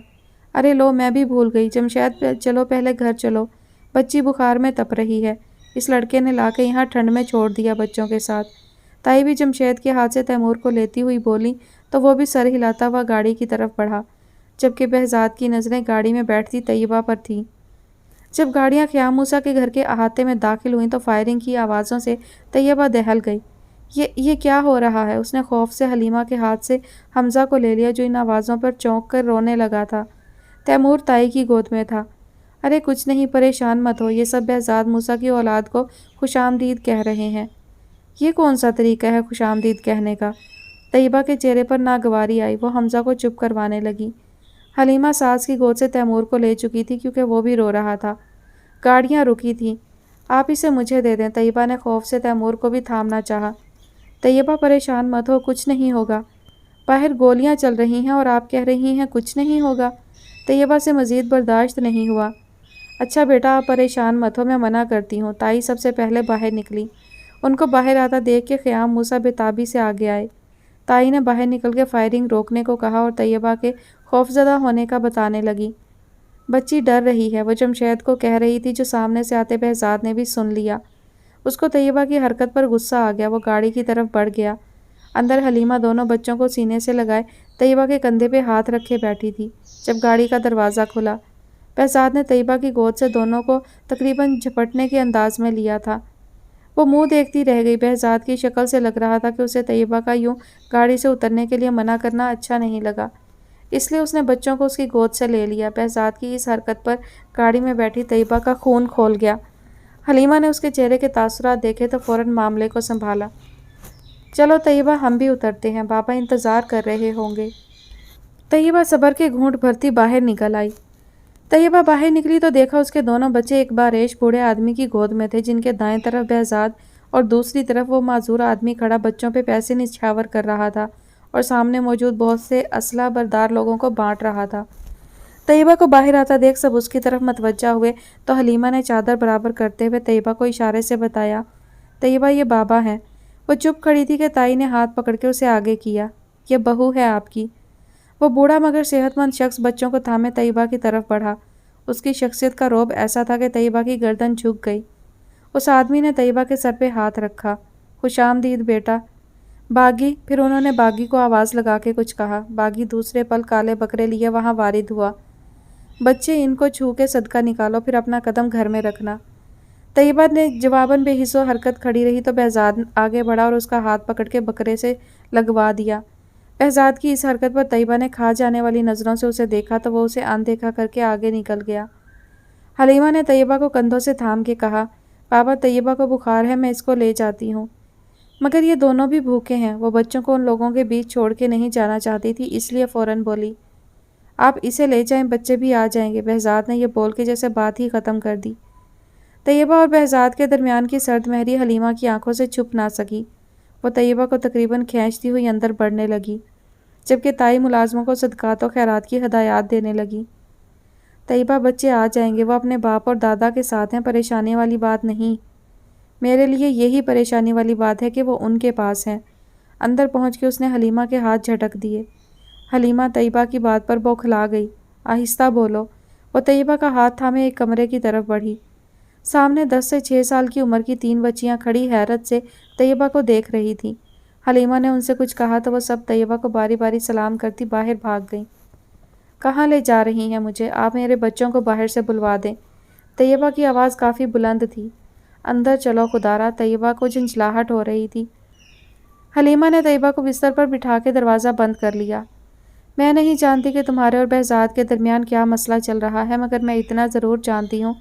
ارے لو میں بھی بھول گئی، جمشید چلو پہلے گھر چلو، بچی بخار میں تپ رہی ہے، اس لڑکے نے لا کے یہاں ٹھنڈ میں چھوڑ دیا بچوں کے ساتھ۔ تائی بھی جمشید کے ہاتھ سے تیمور کو لیتی ہوئی بولی تو وہ بھی سر ہلاتا ہوا گاڑی کی طرف بڑھا، جبکہ بہزاد کی نظریں گاڑی میں بیٹھتی طیبہ پر تھیں۔ جب گاڑیاں خیام موسیٰ کے گھر کے احاطے میں داخل ہوئیں تو فائرنگ کی آوازوں سے طیبہ دہل گئی۔ یہ کیا ہو رہا ہے؟ اس نے خوف سے حلیمہ کے ہاتھ سے حمزہ کو لے لیا جو ان آوازوں پر چونک کر رونے لگا تھا۔ تیمور تائی کی گود میں تھا۔ ارے کچھ نہیں، پریشان مت ہو، یہ سب بہزاد موسیٰ کی اولاد کو خوش آمدید کہہ رہے ہیں۔ یہ کون سا طریقہ ہے خوش آمدید کہنے کا؟ طیبہ کے چہرے پر ناگواری آئی، وہ حمزہ کو چپ کروانے لگی۔ حلیمہ ساس کی گود سے تیمور کو لے چکی تھی کیونکہ وہ بھی رو رہا تھا۔ گاڑیاں رکی تھیں۔ آپ اسے مجھے دے دیں، طیبہ نے خوف سے تیمور کو بھی تھامنا چاہا۔ طیبہ پریشان مت ہو، کچھ نہیں ہوگا۔ باہر گولیاں چل رہی ہیں اور آپ کہہ رہی ہیں کچھ نہیں ہوگا۔ طیبہ سے مزید برداشت نہیں ہوا۔ اچھا بیٹا آپ پریشان مت ہو، میں منع کرتی ہوں۔ تائی سب سے پہلے باہر نکلی۔ ان کو باہر آتا دیکھ کے خیام موسیٰ بے-تابی سے آگے آئے۔ تائی نے باہر نکل کے فائرنگ روکنے کو کہا اور طیبہ کے خوفزدہ ہونے کا بتانے لگی۔ بچی ڈر رہی ہے، وہ جمشید کو کہہ رہی تھی جو سامنے سے آتے بہزاد نے بھی سن لیا۔ اس کو طیبہ کی حرکت پر غصہ آ گیا، وہ گاڑی کی طرف بڑھ گیا۔ اندر حلیمہ دونوں بچوں کو سینے سے لگائے طیبہ کے کندھے پہ ہاتھ رکھے بیٹھی تھی۔ جب گاڑی کا دروازہ کھلا، بہزاد نے طیبہ کی گود سے دونوں کو تقریباً جھپٹنے کے انداز میں لیا تھا۔ وہ منہ دیکھتی رہ گئی۔ بہزاد کی شکل سے لگ رہا تھا کہ اسے طیبہ کا یوں گاڑی سے اترنے کے لیے منع کرنا اچھا نہیں لگا، اس لیے اس نے بچوں کو اس کی گود سے لے لیا۔ بہزاد کی اس حرکت پر گاڑی میں بیٹھی طیبہ کا خون کھول گیا۔ حلیمہ نے اس کے چہرے کے تاثرات دیکھے تو فوراً معاملے کو سنبھالا۔ چلو طیبہ ہم بھی اترتے ہیں، بابا انتظار کر رہے ہوں گے۔ طیبہ صبر کے گھونٹ بھرتی باہر نکل آئی۔ طیبہ باہر نکلی تو دیکھا اس کے دونوں بچے ایک باریش بوڑھے آدمی کی گود میں تھے، جن کے دائیں طرف بہزاد اور دوسری طرف وہ معذور آدمی کھڑا بچوں پہ پیسے نچھاور کر رہا تھا اور سامنے موجود بہت سے اسلحہ بردار لوگوں کو بانٹ رہا تھا۔ طیبہ کو باہر آتا دیکھ سب اس کی طرف متوجہ ہوئے تو حلیمہ نے چادر برابر کرتے ہوئے طیبہ کو اشارے سے بتایا، طیبہ یہ بابا ہیں۔ وہ چپ کھڑی تھی کہ تائی نے ہاتھ پکڑ کے اسے آگے کیا۔ یہ بہو ہے آپ کی۔ وہ بوڑھا مگر صحت مند شخص بچوں کو تھامے طیبہ کی طرف بڑھا۔ اس کی شخصیت کا رعب ایسا تھا کہ طیبہ کی گردن جھک گئی۔ اس آدمی نے طیبہ کے سر پہ ہاتھ رکھا۔ خوش آمدید بیٹا۔ باغی، پھر انہوں نے باغی کو آواز لگا کے کچھ کہا۔ باغی دوسرے پل کالے بکرے لیے وہاں وارد ہوا۔ بچے ان کو چھو کے صدقہ نکالو، پھر اپنا قدم گھر میں رکھنا۔ طیبہ نے جواباً بے حس و حرکت کھڑی رہی تو بہزاد آگے بڑھا اور اس کا ہاتھ پکڑ کے بکرے سے لگوا دیا۔ بہزاد کی اس حرکت پر طیبہ نے کھا جانے والی نظروں سے اسے دیکھا تو وہ اسے اندیکھا کر کے آگے نکل گیا۔ حلیمہ نے طیبہ کو کندھوں سے تھام کے کہا، بابا طیبہ کو بخار ہے، میں اس کو لے جاتی ہوں۔ مگر یہ دونوں بھی بھوکے ہیں۔ وہ بچوں کو ان لوگوں کے بیچ چھوڑ کے نہیں جانا چاہتی تھی، اس لیے فوراً بولی، آپ اسے لے جائیں، بچے بھی آ جائیں گے۔ بہزاد نے یہ بول کے جیسے بات ہی ختم کر دی۔ طیبہ اور بہزاد کے درمیان کی سرد مہری حلیمہ کی آنکھوں سے چھپ نہ سکی۔ وہ طیبہ کو تقریباً کھینچتی ہوئی اندر بڑھنے لگی، جبکہ تائی ملازموں کو صدقات و خیرات کی ہدایات دینے لگی۔ طیبہ بچے آ جائیں گے، وہ اپنے باپ اور دادا کے ساتھ ہیں، پریشانی والی بات نہیں۔ میرے لیے یہی پریشانی والی بات ہے کہ وہ ان کے پاس ہیں۔ اندر پہنچ کے اس نے حلیمہ کے ہاتھ جھٹک دیے۔ حلیمہ طیبہ کی بات پر بوکھلا گئی۔ آہستہ بولو۔ وہ طیبہ کا ہاتھ تھامے ایک کمرے کی طرف بڑھی۔ سامنے 10 سے 6 سال کی عمر کی 3 بچیاں کھڑی حیرت سے طیبہ کو دیکھ رہی تھیں۔ حلیمہ نے ان سے کچھ کہا تو وہ سب طیبہ کو باری باری سلام کرتی باہر بھاگ گئیں۔ کہاں لے جا رہی ہیں مجھے؟ آپ میرے بچوں کو باہر سے بلوا دیں۔ طیبہ کی آواز کافی بلند تھی۔ اندر چلو خدارا، طیبہ کو جھنجھلاہٹ ہو رہی تھی۔ حلیمہ نے طیبہ کو بستر پر بٹھا کے دروازہ بند کر لیا۔ میں نہیں جانتی کہ تمہارے اور بہزاد کے درمیان کیا مسئلہ چل رہا ہے، مگر میں اتنا ضرور جانتی ہوں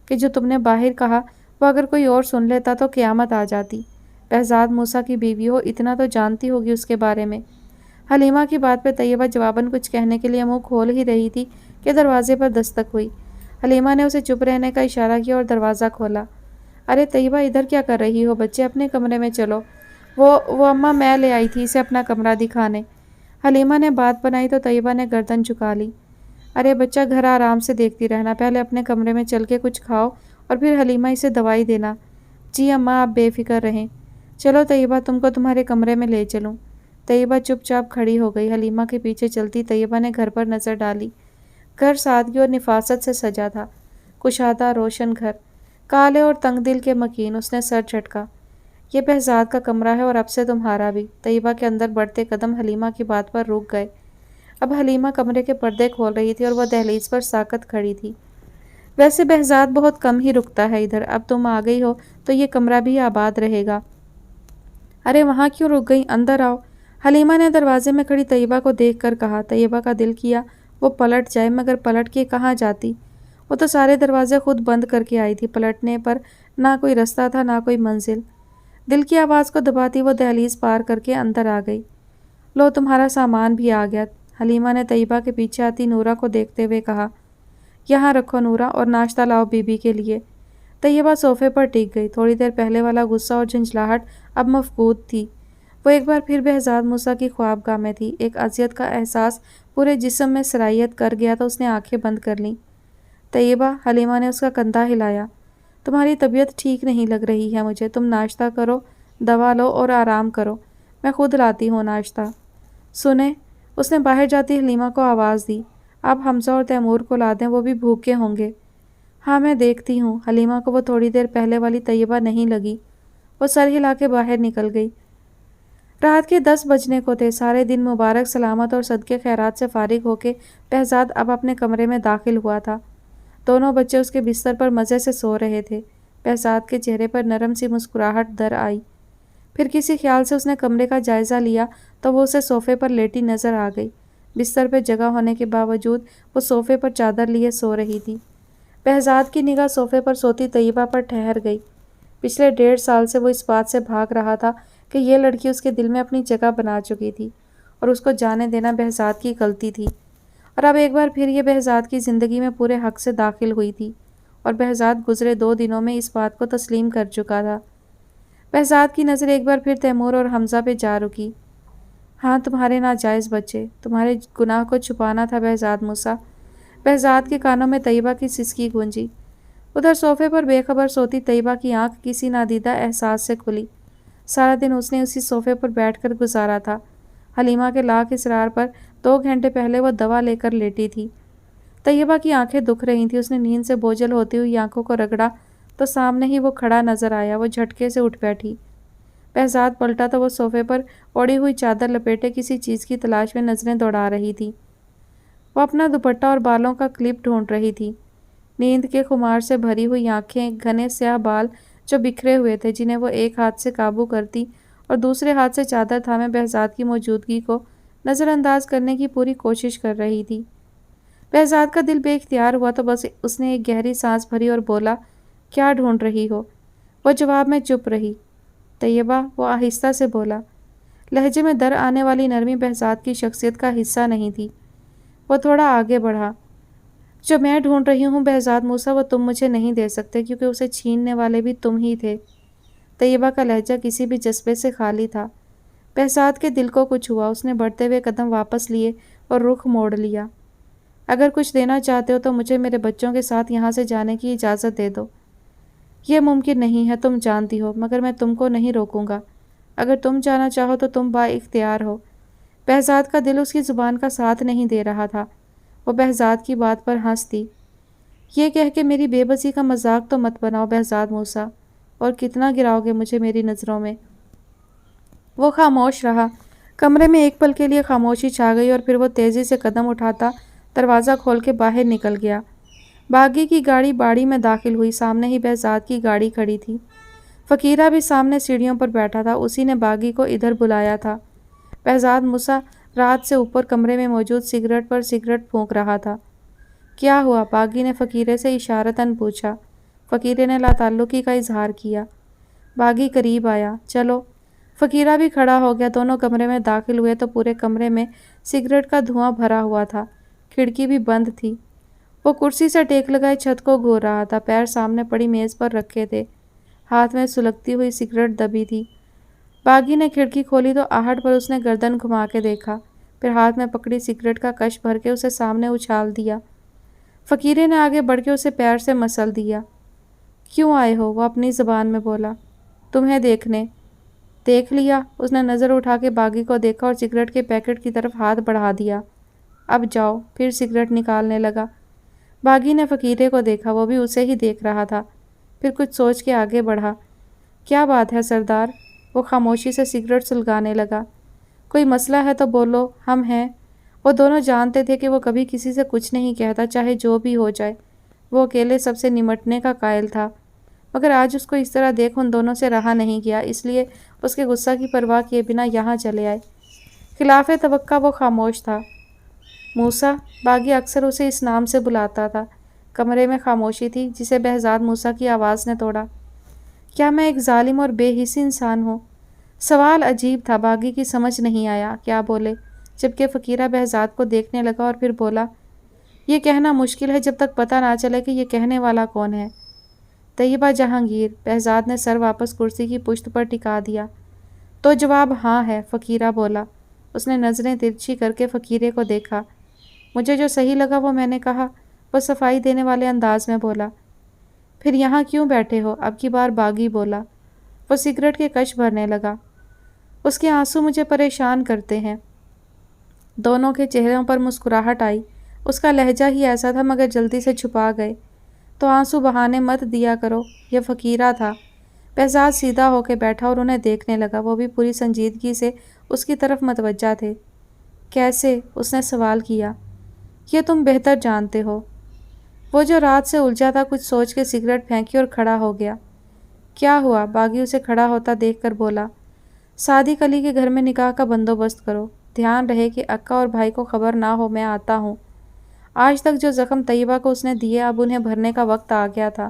کہ جو تم نے باہر کہا وہ اگر کوئی اور سن لیتا تو قیامت آ جاتی۔ بہزاد موسیٰ کی بیوی ہو، اتنا تو جانتی ہوگی اس کے بارے میں۔ حلیمہ کی بات پہ طیبہ جواباً کچھ کہنے کے لیے منہ کھول ہی رہی تھی کہ دروازے پر دستک ہوئی۔ حلیمہ نے اسے چپ رہنے کا اشارہ کیا اور دروازہ کھولا۔ ارے طیبہ ادھر کیا کر رہی ہو؟ بچے اپنے کمرے میں چلو۔ وہ اماں میں لے آئی تھی اسے اپنا کمرہ دکھانے۔ حلیمہ نے بات بنائی تو طیبہ نے گردن جھکا لی۔ ارے بچہ گھر آرام سے دیکھتی رہنا، پہلے اپنے کمرے میں چل کے کچھ کھاؤ اور پھر حلیمہ اسے دوائی دینا۔ جی اماں آپ بے فکر رہیں۔ چلو طیبہ تم کو تمہارے کمرے میں لے چلوں۔ طیبہ چپ چاپ کھڑی ہو گئی۔ حلیمہ کے پیچھے چلتی طیبہ نے گھر پر نظر ڈالی۔ گھر سادگی اور نفاست سے سجا تھا۔ کشادہ روشن گھر، کالے اور تنگ دل کے مکین۔ اس نے سر جھٹکا۔ یہ بہزاد کا کمرہ ہے اور اب سے تمہارا بھی۔ طیبہ کے اندر بڑھتے قدم حلیمہ کی بات پر رک گئے۔ اب حلیمہ کمرے کے پردے کھول رہی تھی اور وہ دہلیز پر ساکت کھڑی تھی۔ ویسے بہزاد بہت کم ہی رکتا ہے ادھر، اب تم آ گئی ہو تو یہ کمرہ بھی آباد رہے گا۔ ارے وہاں کیوں رک گئی؟ اندر آؤ۔ حلیمہ نے دروازے میں کھڑی طیبہ کو دیکھ کر کہا۔ طیبہ کا دل کیا وہ پلٹ جائے، مگر پلٹ کے کہاں جاتی؟ وہ تو سارے دروازے خود بند کر کے آئی تھی، پلٹنے پر نہ کوئی رستہ تھا نہ کوئی منزل۔ دل کی آواز کو دباتی وہ دہلیز پار کر کے اندر آ گئی۔ لو تمہارا سامان بھی آ گیا، حلیمہ نے طیبہ کے پیچھے آتی نورہ کو دیکھتے ہوئے کہا۔ یہاں رکھو نورہ، اور ناشتہ لاؤ بی بی کے لیے۔ طیبہ صوفے پر ٹک گئی۔ تھوڑی دیر پہلے والا غصہ اور جھنجھلاہٹ اب مفقود تھی۔ وہ ایک بار پھر بہزاد موسیٰ کی خوابگاہ میں تھی۔ ایک اذیت کا احساس پورے جسم میں سرایت کر گیا تو اس نے آنکھیں بند کر لیں۔ طیبہ، حلیمہ نے اس کا کندھا ہلایا، تمہاری طبیعت ٹھیک نہیں لگ رہی ہے مجھے، تم ناشتہ کرو، دوا لو اور آرام کرو، میں خود لاتی ہوں ناشتہ۔ سنیں، اس نے باہر جاتی حلیمہ کو آواز دی، آپ حمزہ اور تیمور کو لا دیں، وہ بھی بھوکے ہوں گے۔ ہاں میں دیکھتی ہوں۔ حلیمہ کو وہ تھوڑی دیر پہلے والی طیبہ نہیں لگی۔ وہ سر ہلا کے باہر نکل گئی۔ رات کے 10 بجنے کو تھے۔ سارے دن مبارک سلامت اور صدقے خیرات سے فارغ ہو کے بہزاد اب اپنے کمرے میں داخل ہوا تھا۔ دونوں بچے اس کے بستر پر مزے سے سو رہے تھے۔ بہزاد کے چہرے پر نرم سی مسکراہٹ در آئی۔ پھر کسی خیال سے اس نے کمرے کا جائزہ لیا تو وہ اسے صوفے پر لیٹی نظر آ گئی۔ بستر پہ جگہ ہونے کے باوجود وہ صوفے پر چادر لیے سو رہی تھی۔ بہزاد کی نگاہ صوفے پر سوتی طیبہ پر ٹھہر گئی۔ پچھلے 1.5 سال سے وہ اس بات سے بھاگ رہا تھا کہ یہ لڑکی اس کے دل میں اپنی جگہ بنا چکی تھی اور اس کو جانے دینا بہزاد کی غلطی تھی، اور اب ایک بار پھر یہ بہزاد کی زندگی میں پورے حق سے داخل ہوئی تھی، اور بہزاد گزرے 2 دنوں میں اس بات کو تسلیم کر چکا تھا۔ بہزاد کی نظر ایک بار پھر تیمور اور حمزہ پہ جا رکی۔ ہاں تمہارے ناجائز بچے، تمہارے گناہ کو چھپانا تھا بہزاد موسیٰ۔ بہزاد کے کانوں میں طیبہ کی سسکی گونجی۔ ادھر صوفے پر بے خبر سوتی طیبہ کی آنکھ کسی نادیدہ احساس سے کھلی۔ سارا دن اس نے اسی صوفے پر بیٹھ کر گزارا تھا۔ حلیمہ کے لاکھ اصرار پر 2 گھنٹے پہلے وہ دوا لے کر لیٹی تھی۔ طیبہ کی آنکھیں دکھ رہی تھیں۔ اس نے نیند سے بوجھل ہوتی ہوئی آنکھوں کو رگڑا تو سامنے ہی وہ کھڑا نظر آیا۔ وہ جھٹکے سے اٹھ بیٹھی۔ بہزاد پلٹا تو وہ صوفے پر اوڑھی ہوئی چادر لپیٹے کسی چیز کی تلاش میں نظریں دوڑا رہی تھی۔ وہ اپنا دوپٹہ اور بالوں کا کلپ ڈھونڈ رہی تھی۔ نیند کے خمار سے بھری ہوئی آنکھیں، گھنے سیاہ بال جو بکھرے ہوئے تھے جنہیں وہ ایک ہاتھ سے قابو کرتی اور دوسرے ہاتھ سے چادر تھامے بہزاد کی موجودگی کو نظر انداز کرنے کی پوری کوشش کر رہی تھی۔ بہزاد کا دل بے اختیار ہوا تو بس اس نے ایک گہری سانس بھری اور بولا، کیا ڈھونڈ رہی ہو؟ وہ جواب میں چپ رہی۔ طیبہ، وہ آہستہ سے بولا۔ لہجے میں در آنے والی نرمی بہزاد کی شخصیت کا حصہ نہیں تھی۔ وہ تھوڑا آگے بڑھا۔ جو میں ڈھونڈ رہی ہوں بہزاد موسیٰ، وہ تم مجھے نہیں دے سکتے کیونکہ اسے چھیننے والے بھی تم ہی تھے۔ طیبہ کا لہجہ کسی بھی جذبے سے خالی تھا۔ بہزاد کے دل کو کچھ ہوا۔ اس نے بڑھتے ہوئے قدم واپس لیے اور رخ موڑ لیا۔ اگر کچھ دینا چاہتے ہو تو مجھے میرے بچوں کے ساتھ یہاں سے جانے کی اجازت دے دو۔ یہ ممکن نہیں ہے، تم جانتی ہو، مگر میں تم کو نہیں روکوں گا۔ اگر تم جانا چاہو تو تم با اختیار ہو۔ بہزاد کا دل اس کی زبان کا ساتھ نہیں دے رہا تھا۔ وہ بہزاد کی بات پر ہنس دی۔ یہ کہہ کے میری بے بسی کا مذاق تو مت بناؤ بہزاد موسیٰ، اور کتنا گراؤ گے مجھے میری نظروں میں؟ وہ خاموش رہا۔ کمرے میں ایک پل کے لیے خاموشی چھا گئی اور پھر وہ تیزی سے قدم اٹھاتا دروازہ کھول کے باہر نکل گیا۔ باغی کی گاڑی باڑی میں داخل ہوئی۔ سامنے ہی بہزاد کی گاڑی کھڑی تھی۔ فقیرہ بھی سامنے سیڑھیوں پر بیٹھا تھا۔ اسی نے باغی کو ادھر بلایا تھا۔ بہزاد موسیٰ رات سے اوپر کمرے میں موجود سگریٹ پر سگریٹ پھونک رہا تھا۔ کیا ہوا؟ باغی نے فقیرے سے اشارتاً پوچھا۔ فقیرے نے لاتعلقی کا اظہار کیا۔ باغی قریب آیا۔ چلو۔ فقیرہ بھی کھڑا ہو گیا۔ دونوں کمرے میں داخل ہوئے تو پورے کمرے میں سگریٹ کا دھواں بھرا ہوا تھا۔ کھڑکی بھی بند تھی۔ وہ کرسی سے ٹیک لگائے چھت کو گھور رہا تھا۔ پیر سامنے پڑی میز پر رکھے تھے۔ ہاتھ میں سلگتی ہوئی سگریٹ دبی تھی۔ باغی نے کھڑکی کھولی تو آہٹ پر اس نے گردن گھما کے دیکھا، پھر ہاتھ میں پکڑی سگریٹ کا کش بھر کے اسے سامنے اچھال دیا۔ فقیرے نے آگے بڑھ کے اسے پیر سے مسل دیا۔ کیوں آئے ہو؟ وہ اپنی زبان میں بولا۔ تمہیں دیکھنے۔ دیکھ لیا؟ اس نے نظر اٹھا کے باغی کو دیکھا اور سگریٹ کے پیکٹ کی طرف ہاتھ بڑھا دیا۔ اب جاؤ۔ پھر سگریٹ نکالنے لگا۔ باغی نے فقیرے کو دیکھا۔ وہ بھی اسے ہی دیکھ رہا تھا۔ پھر کچھ سوچ کے آگے بڑھا۔ کیا بات ہے سردار؟ وہ خاموشی سے سگریٹ سلگانے لگا۔ کوئی مسئلہ ہے تو بولو، ہم ہیں۔ وہ دونوں جانتے تھے کہ وہ کبھی کسی سے کچھ نہیں کہتا، چاہے جو بھی ہو جائے۔ وہ اکیلے سب سے نمٹنے کا قائل تھا، مگر آج اس کو اس طرح دیکھ ان دونوں سے رہا نہیں گیا، اس لیے اس کے غصہ کی پرواہ کیے بنا یہاں چلے آئے۔ خلاف توقع وہ خاموش تھا۔ موسیٰ، باغی اکثر اسے اس نام سے بلاتا تھا، کمرے میں خاموشی تھی جسے بہزاد موسیٰ کی آواز نے توڑا۔ کیا میں ایک ظالم اور بے حسی انسان ہوں؟ سوال عجیب تھا، باغی کی سمجھ نہیں آیا کیا بولے، جبکہ فقیرہ بہزاد کو دیکھنے لگا اور پھر بولا، یہ کہنا مشکل ہے جب تک پتہ نہ چلے کہ یہ کہنے والا کون ہے۔ طیبہ جہانگیر۔ بہزاد نے سر واپس کرسی کی پشت پر ٹکا دیا۔ تو جواب ہاں ہے، فقیرہ بولا۔ اس نے نظریں ترچھی کر کے فقیرے کو دیکھا۔ مجھے جو صحیح لگا وہ میں نے کہا، وہ صفائی دینے والے انداز میں بولا۔ پھر یہاں کیوں بیٹھے ہو؟ اب کی بار باغی بولا۔ وہ سگریٹ کے کش بھرنے لگا۔ اس کے آنسو مجھے پریشان کرتے ہیں۔ دونوں کے چہروں پر مسکراہٹ آئی۔ اس کا لہجہ ہی ایسا تھا مگر جلدی سے چھپا گئے۔ تو آنسو بہانے مت دیا کرو، یہ فقیرہ تھا۔ بہزاد سیدھا ہو کے بیٹھا اور انہیں دیکھنے لگا، وہ بھی پوری سنجیدگی سے اس کی طرف متوجہ تھے۔ کیسے؟ اس نے سوال کیا۔ یہ تم بہتر جانتے ہو۔ وہ جو رات سے الجھا تھا کچھ سوچ کے سگریٹ پھینکی اور کھڑا ہو گیا۔ کیا ہوا؟ باغی اسے کھڑا ہوتا دیکھ کر بولا۔ صادق علی کے گھر میں نکاح کا بندوبست کرو، دھیان رہے کہ اکا اور بھائی کو خبر نہ ہو، میں آتا ہوں۔ آج تک جو زخم طیبہ کو اس نے دیے اب انہیں بھرنے کا وقت آ گیا تھا۔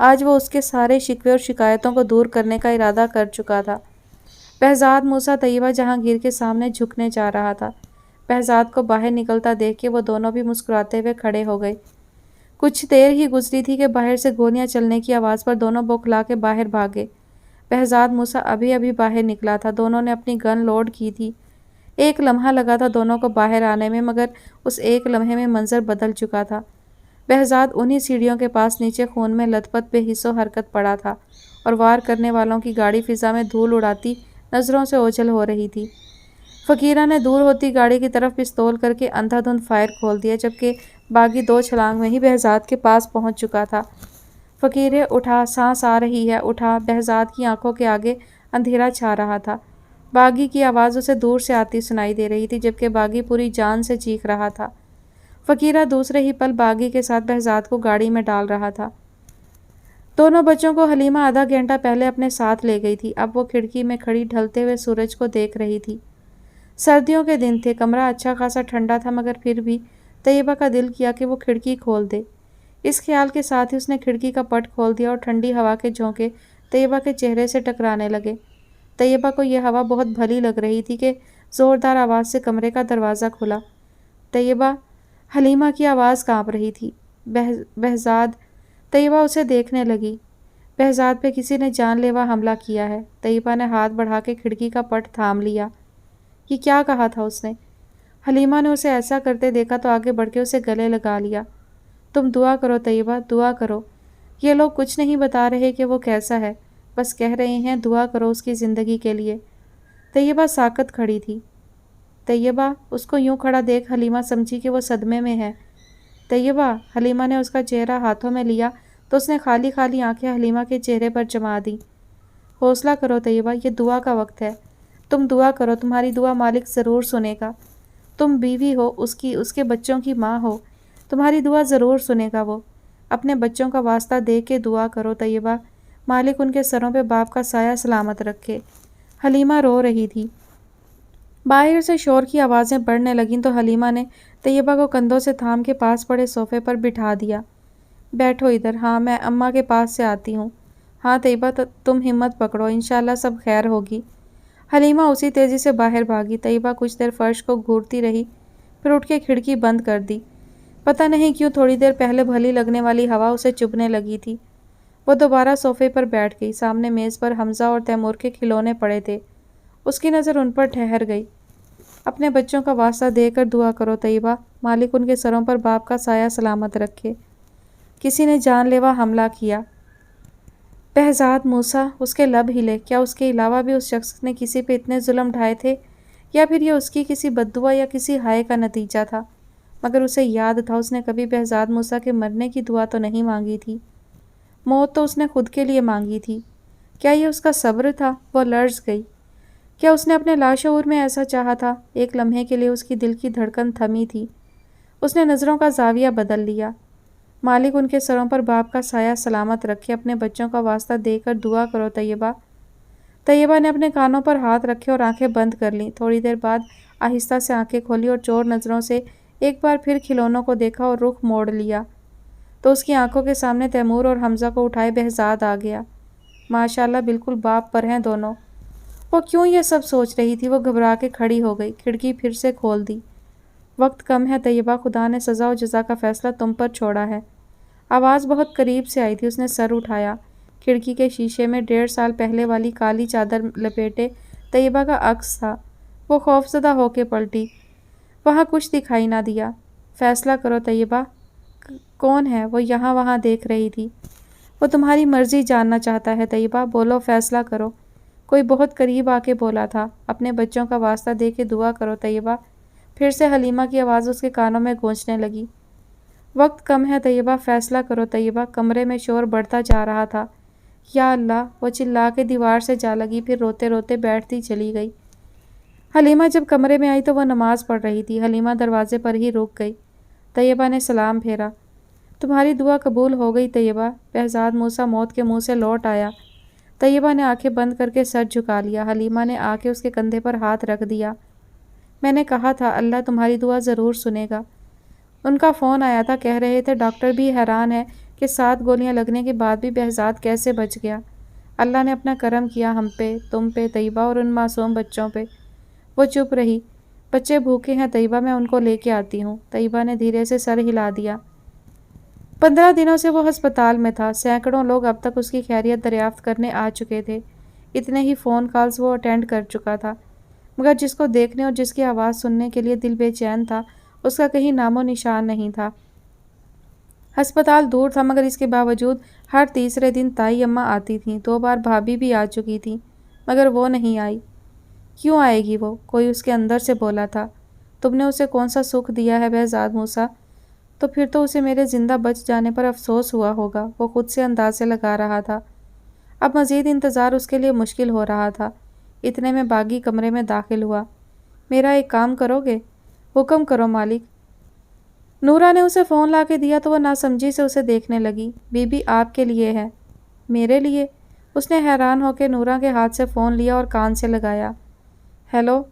آج وہ اس کے سارے شکوے اور شکایتوں کو دور کرنے کا ارادہ کر چکا تھا۔ بہزاد موسیٰ طیبہ جہانگیر کے سامنے جھکنے جا رہا تھا۔ بہزاد کو باہر نکلتا دیکھ کے وہ دونوں بھی مسکراتے ہوئے کھڑے ہو گئے۔ کچھ دیر ہی گزری تھی کہ باہر سے گولیاں چلنے کی آواز پر دونوں بوکھلا کے باہر بھاگے۔ بہزاد موسیٰ ابھی ابھی باہر نکلا تھا، دونوں نے اپنی گن لوڈ کی تھی۔ ایک لمحہ لگا تھا دونوں کو باہر آنے میں، مگر اس ایک لمحے میں منظر بدل چکا تھا۔ بہزاد انہی سیڑھیوں کے پاس نیچے خون میں لت پت بے حس و حرکت پڑا تھا اور وار کرنے والوں کی گاڑی فضا میں دھول اڑاتی نظروں سے اوجھل ہو رہی تھی۔ فقیرہ نے دور ہوتی گاڑی کی طرف پستول کر کے اندھا دھند فائر کھول دیا، جبکہ باغی 2 چھلانگ میں ہی بہزاد کے پاس پہنچ چکا تھا۔ فقیرے اٹھا، سانس آ رہی ہے، اٹھا۔ بہزاد کی آنکھوں کے آگے اندھیرا چھا رہا تھا۔ باغی کی آواز اسے دور سے آتی سنائی دے رہی تھی، جبکہ باغی پوری جان سے چیخ رہا تھا۔ فقیرہ دوسرے ہی پل باغی کے ساتھ بہزاد کو گاڑی میں ڈال رہا تھا۔ دونوں بچوں کو حلیمہ آدھا گھنٹہ پہلے اپنے ساتھ لے گئی تھی۔ اب وہ کھڑکی میں کھڑی ڈھلتے ہوئے سورج کو دیکھ رہی تھی۔ سردیوں کے دن تھے، کمرہ اچھا خاصا ٹھنڈا تھا، مگر پھر بھی طیبہ کا دل کیا کہ وہ کھڑکی کھول دے۔ اس خیال کے ساتھ ہی اس نے کھڑکی کا پٹ کھول دیا اور ٹھنڈی ہوا کے جھونکے طیبہ کے چہرے سے ٹکرانے لگے۔ طیبہ کو یہ ہوا بہت بھلی لگ رہی تھی کہ زوردار آواز سے کمرے کا دروازہ کھلا۔ طیبہ! حلیمہ کی آواز کانپ رہی تھی۔ بہزاد! طیبہ اسے دیکھنے لگی۔ بہزاد پہ کسی نے جان لیوا حملہ کیا ہے۔ طیبہ نے ہاتھ بڑھا کے کھڑکی کا پٹ تھام لیا۔ یہ کیا کہا تھا اس نے؟ حلیمہ نے اسے ایسا کرتے دیکھا تو آگے بڑھ کے اسے گلے لگا لیا۔ تم دعا کرو طیبہ، دعا کرو۔ یہ لوگ کچھ نہیں بتا رہے کہ وہ کیسا ہے، بس کہہ رہے ہیں دعا کرو اس کی زندگی کے لیے۔ طیبہ ساکت کھڑی تھی۔ طیبہ! اس کو یوں کھڑا دیکھ حلیمہ سمجھی کہ وہ صدمے میں ہے۔ طیبہ! حلیمہ نے اس کا چہرہ ہاتھوں میں لیا تو اس نے خالی خالی آنکھیں حلیمہ کے چہرے پر جما دیں۔ حوصلہ کرو طیبہ، یہ دعا کا وقت ہے۔ تم دعا کرو، تمہاری دعا مالک ضرور سنے گا۔ تم بیوی ہو اس کی، اس کے بچوں کی ماں ہو، تمہاری دعا ضرور سنے گا وہ۔ اپنے بچوں کا واسطہ دے کے دعا کرو طیبہ، مالک ان کے سروں پہ باپ کا سایہ سلامت رکھے۔ حلیمہ رو رہی تھی۔ باہر سے شور کی آوازیں بڑھنے لگیں تو حلیمہ نے طیبہ کو کندھوں سے تھام کے پاس پڑے صوفے پر بٹھا دیا۔ بیٹھو ادھر، ہاں میں اماں کے پاس سے آتی ہوں۔ ہاں طیبہ تم ہمت پکڑو، انشاءاللہ سب خیر ہوگی۔ حلیمہ اسی تیزی سے باہر بھاگی۔ طیبہ کچھ دیر فرش کو گھورتی رہی، پھر اٹھ کے کھڑکی بند کر دی۔ پتہ نہیں کیوں تھوڑی دیر پہلے بھلی لگنے والی ہوا اسے چبھنے لگی تھی۔ وہ دوبارہ صوفے پر بیٹھ گئی۔ سامنے میز پر حمزہ اور تیمور کے کھلونے پڑے تھے۔ اس کی نظر ان پر ٹھہر گئی۔ اپنے بچوں کا واسطہ دے کر دعا کرو طیبہ، مالک ان کے سروں پر باپ کا سایہ سلامت رکھے۔ کسی نے جان لیوا حملہ کیا۔ بہزاد موسیٰ! اس کے لب ہلے۔ کیا اس کے علاوہ بھی اس شخص نے کسی پہ اتنے ظلم ڈھائے تھے، یا پھر یہ اس کی کسی بددعا یا کسی ہائے کا نتیجہ تھا؟ مگر اسے یاد تھا اس نے کبھی بہزاد موسیٰ کے مرنے کی دعا تو نہیں مانگی تھی۔ موت تو اس نے خود کے لیے مانگی تھی۔ کیا یہ اس کا صبر تھا؟ وہ لرز گئی۔ کیا اس نے اپنے لاشعور میں ایسا چاہا تھا؟ ایک لمحے کے لیے اس کی دل کی دھڑکن تھمی تھی۔ اس نے نظروں کا زاویہ بدل لیا۔ مالک ان کے سروں پر باپ کا سایہ سلامت رکھے، اپنے بچوں کا واسطہ دے کر دعا کرو طیبہ۔ طیبہ نے اپنے کانوں پر ہاتھ رکھے اور آنکھیں بند کر لیں۔ تھوڑی دیر بعد آہستہ سے آنکھیں کھولی اور چور نظروں سے ایک بار پھر کھلونوں کو دیکھا اور رخ موڑ لیا۔ تو اس کی آنکھوں کے سامنے تیمور اور حمزہ کو اٹھائے بہزاد آ گیا۔ ماشاءاللہ بالکل باپ پر ہیں دونوں۔ وہ کیوں یہ سب سوچ رہی تھی؟ وہ گھبرا کے کھڑی ہو گئی، کھڑکی پھر سے کھول دی۔ وقت کم ہے طیبہ، خدا نے سزا و جزا کا فیصلہ تم پر چھوڑا ہے۔ آواز بہت قریب سے آئی تھی۔ اس نے سر اٹھایا۔ کھڑکی کے شیشے میں 1.5 سال پہلے والی کالی چادر لپیٹے طیبہ کا عکس تھا۔ وہ خوفزدہ ہو کے پلٹی۔ وہاں کچھ دکھائی نہ دیا۔ فیصلہ کرو طیبہ۔ کون ہے؟ وہ یہاں وہاں دیکھ رہی تھی۔ وہ تمہاری مرضی جاننا چاہتا ہے طیبہ، بولو، فیصلہ کرو۔ کوئی بہت قریب آ کے بولا تھا، اپنے بچوں کا واسطہ دے کے دعا کرو طیبہ۔ پھر سے حلیمہ کی آواز اس کے کانوں میں گونجنے لگی۔ وقت کم ہے طیبہ، فیصلہ کرو طیبہ۔ کمرے میں شور بڑھتا جا رہا تھا۔ یا اللہ! وہ چلا کے دیوار سے جا لگی، پھر روتے روتے بیٹھتی چلی گئی۔ حلیمہ جب کمرے میں آئی تو وہ نماز پڑھ رہی تھی۔ حلیمہ دروازے پر ہی رک گئی۔ طیبہ نے سلام پھیرا۔ تمہاری دعا قبول ہو گئی طیبہ۔ بہزاد موسیٰ موت کے منہ سے لوٹ آیا۔ طیبہ نے آنکھیں بند کر کے سر جھکا لیا۔ حلیمہ نے آ کے اس کے کندھے پر ہاتھ رکھ دیا۔ میں نے کہا تھا اللہ تمہاری دعا ضرور سنے گا۔ ان کا فون آیا تھا، کہہ رہے تھے ڈاکٹر بھی حیران ہے کہ 7 گولیاں لگنے کے بعد بھی بہزاد کیسے بچ گیا۔ اللہ نے اپنا کرم کیا ہم پہ، تم پہ طیبہ، اور ان معصوم بچوں پہ۔ وہ چپ رہی۔ بچے بھوکے ہیں طیبہ، میں ان کو لے کے آتی ہوں۔ طیبہ نے دھیرے سے سر ہلا دیا۔ 15 دنوں سے وہ ہسپتال میں تھا۔ سینکڑوں لوگ اب تک اس کی خیریت دریافت کرنے آ چکے تھے۔ اتنے ہی فون کالز وہ اٹینڈ کر چکا تھا، مگر جس کو دیکھنے اور جس کی آواز سننے کے لیے دل بے چین تھا، اس کا کہیں نام و نشان نہیں تھا۔ ہسپتال دور تھا، مگر اس کے باوجود ہر تیسرے دن تائی اماں آتی تھیں۔ 2 بار بھابھی بھی آ چکی تھی، مگر وہ نہیں آئی۔ کیوں آئے گی وہ؟ کوئی اس کے اندر سے بولا تھا۔ تم نے اسے کون سا سکھ دیا ہے بہزاد موسیٰ؟ تو پھر تو اسے میرے زندہ بچ جانے پر افسوس ہوا ہوگا، وہ خود سے اندازے لگا رہا تھا۔ اب مزید انتظار اس کے لیے مشکل ہو رہا تھا۔ اتنے میں باغی کمرے میں داخل ہوا۔ میرا ایک کام کرو گے؟ حکم کرو مالک۔ نورا نے اسے فون لا کے دیا تو وہ ناسمجھی سے اسے دیکھنے لگی۔ بی بی آپ کے لیے ہے۔ میرے لیے؟ اس نے حیران ہو کے نورا کے ہاتھ سے فون لیا اور کان سے لگایا۔ ہیلو،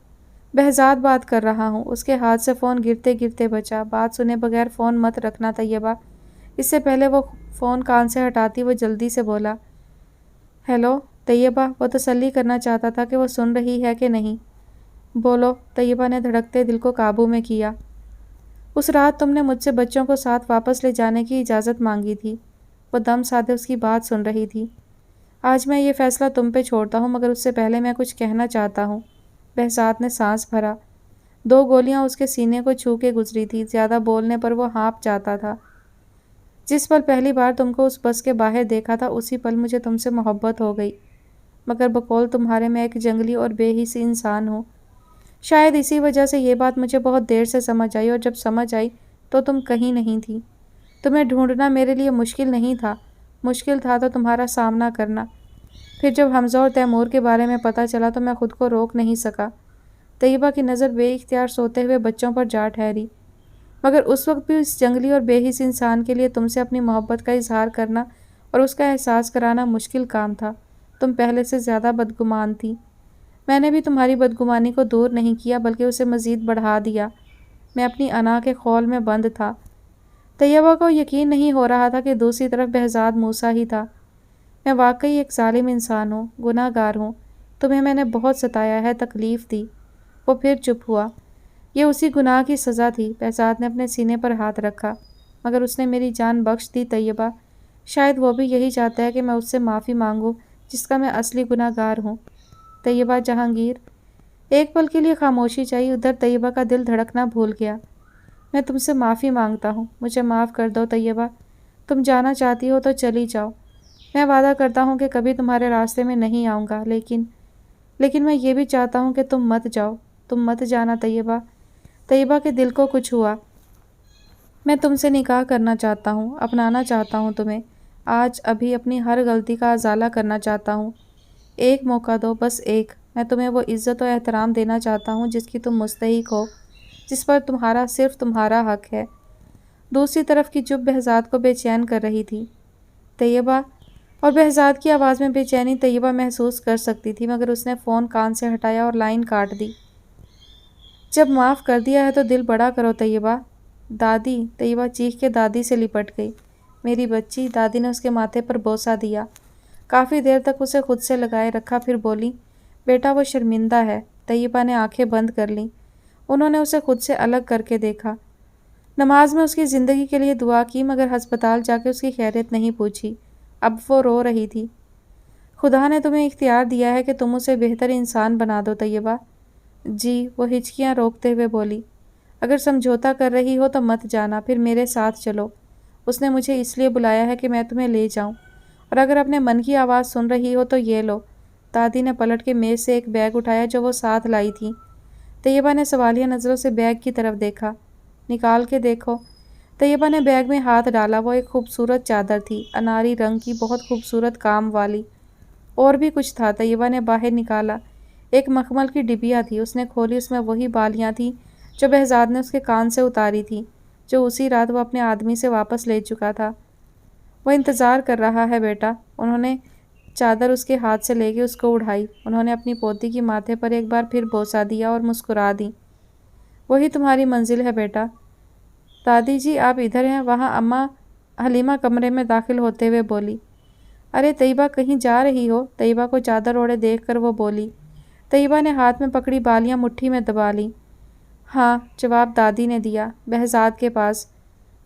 بہزاد بات کر رہا ہوں۔ اس کے ہاتھ سے فون گرتے گرتے بچا۔ بات سنے بغیر فون مت رکھنا طیبہ۔ اس سے پہلے وہ فون کان سے ہٹاتی وہ جلدی سے بولا۔ ہیلو طیبہ، وہ تسلی کرنا چاہتا تھا کہ وہ سن رہی ہے کہ نہیں۔ بولو، طیبہ نے دھڑکتے دل کو قابو میں کیا۔ اس رات تم نے مجھ سے بچوں کو ساتھ واپس لے جانے کی اجازت مانگی تھی۔ وہ دم سادے اس کی بات سن رہی تھی۔ آج میں یہ فیصلہ تم پہ چھوڑتا ہوں، مگر اس سے پہلے میں کچھ کہنا چاہتا ہوں۔ بہزاد نے سانس بھرا۔ 2 گولیاں اس کے سینے کو چھو کے گزری تھی۔ زیادہ بولنے پر وہ ہانپ جاتا تھا۔ جس پل پہلی بار تم کو اس بس کے باہر دیکھا تھا، اسی پل مجھے تم سے محبت ہو گئی، مگر بقول تمہارے میں ایک جنگلی اور بے حس انسان ہوں۔ شاید اسی وجہ سے یہ بات مجھے بہت دیر سے سمجھ آئی، اور جب سمجھ آئی تو تم کہیں نہیں تھی۔ تمہیں ڈھونڈنا میرے لیے مشکل نہیں تھا، مشکل تھا تو تمہارا سامنا کرنا۔ پھر جب حمزہ اور تیمور کے بارے میں پتہ چلا تو میں خود کو روک نہیں سکا۔ طیبہ کی نظر بے اختیار سوتے ہوئے بچوں پر جا ٹھہری۔ مگر اس وقت بھی اس جنگلی اور بے حس انسان کے لیے تم سے اپنی محبت کا اظہار کرنا اور اس کا احساس کرانا مشکل کام تھا۔ تم پہلے سے زیادہ بدگمان تھی۔ میں نے بھی تمہاری بدگمانی کو دور نہیں کیا، بلکہ اسے مزید بڑھا دیا۔ میں اپنی انا کے خول میں بند تھا۔ طیبہ کو یقین نہیں ہو رہا تھا کہ دوسری طرف بہزاد موسیٰ ہی تھا۔ میں واقعی ایک ظالم انسان ہوں، گناہ گار ہوں۔ تمہیں میں نے بہت ستایا ہے، تکلیف دی۔ وہ پھر چپ ہوا۔ یہ اسی گناہ کی سزا تھی۔ بہزاد نے اپنے سینے پر ہاتھ رکھا۔ مگر اس نے میری جان بخش دی طیبہ۔ شاید وہ بھی یہی چاہتا ہے کہ میں اس سے معافی مانگوں جس کا میں اصلی گناہ گار ہوں۔ طیبہ جہانگیر۔ ایک پل کے لیے خاموشی چاہی، ادھر طیبہ کا دل دھڑکنا بھول گیا۔ میں تم سے معافی مانگتا ہوں، مجھے معاف کر دو طیبہ۔ تم جانا چاہتی ہو تو چلی جاؤ۔ میں وعدہ کرتا ہوں کہ کبھی تمہارے راستے میں نہیں آؤں گا، لیکن میں یہ بھی چاہتا ہوں کہ تم مت جاؤ، تم مت جانا طیبہ۔ طیبہ کے دل کو کچھ ہوا۔ میں تم سے نکاح کرنا چاہتا ہوں، اپنانا چاہتا ہوں تمہیں۔ آج ابھی اپنی ہر غلطی کا ازالہ کرنا چاہتا ہوں۔ ایک موقع دو، بس ایک۔ میں تمہیں وہ عزت و احترام دینا چاہتا ہوں جس کی تم مستحق ہو، جس پر تمہارا صرف تمہارا حق ہے۔ دوسری طرف کی چپ بہزاد کو بے چین کر رہی تھی۔ طیبہ، اور بہزاد کی آواز میں بے چینی طیبہ محسوس کر سکتی تھی، مگر اس نے فون کان سے ہٹایا اور لائن کاٹ دی۔ جب معاف کر دیا ہے تو دل بڑا کرو طیبہ۔ دادی، طیبہ چیخ کے دادی سے لپٹ گئی۔ میری بچی، دادی نے اس کے ماتھے پر بوسہ دیا۔ کافی دیر تک اسے خود سے لگائے رکھا، پھر بولی، بیٹا وہ شرمندہ ہے۔ طیبہ نے آنکھیں بند کر لیں۔ انہوں نے اسے خود سے الگ کر کے دیکھا۔ نماز میں اس کی زندگی کے لیے دعا کی، مگر ہسپتال جا کے اس کی خیریت نہیں پوچھی۔ اب وہ رو رہی تھی۔ خدا نے تمہیں اختیار دیا ہے کہ تم اسے بہتر انسان بنا دو طیبہ۔ جی، وہ ہچکیاں روکتے ہوئے بولی۔ اگر سمجھوتا کر رہی ہو تو مت جانا، پھر میرے ساتھ چلو۔ اس نے مجھے اس لیے بلایا ہے کہ میں تمہیں لے جاؤں، اور اگر اپنے من کی آواز سن رہی ہو تو یہ لو۔ دادی نے پلٹ کے میز سے ایک بیگ اٹھایا جو وہ ساتھ لائی تھی۔ طیبہ نے سوالیہ نظروں سے بیگ کی طرف دیکھا۔ نکال کے دیکھو۔ طیبہ نے بیگ میں ہاتھ ڈالا۔ وہ ایک خوبصورت چادر تھی، اناری رنگ کی، بہت خوبصورت کام والی۔ اور بھی کچھ تھا۔ طیبہ نے باہر نکالا۔ ایک مخمل کی ڈبیا تھی۔ اس نے کھولی، اس میں وہی بالیاں تھیں جو بہزاد نے اس کے کان سے اتاری تھی، جو اسی رات وہ اپنے آدمی سے واپس لے چکا تھا۔ وہ انتظار کر رہا ہے بیٹا۔ انہوں نے چادر اس کے ہاتھ سے لے کے اس کو اڑائی۔ انہوں نے اپنی پوتی کی ماتھے پر ایک بار پھر بوسہ دیا اور مسکرا دی۔ وہی تمہاری منزل ہے بیٹا۔ دادی جی آپ ادھر ہیں؟ وہاں اماں حلیمہ کمرے میں داخل ہوتے ہوئے بولی۔ ارے طیبہ کہیں جا رہی ہو؟ طیبہ کو چادر اوڑھے دیکھ کر وہ بولی۔ طیبہ نے ہاتھ میں پکڑی بالیاں مٹھی میں دبا لیں۔ ہاں، جواب دادی نے دیا، بہزاد کے پاس۔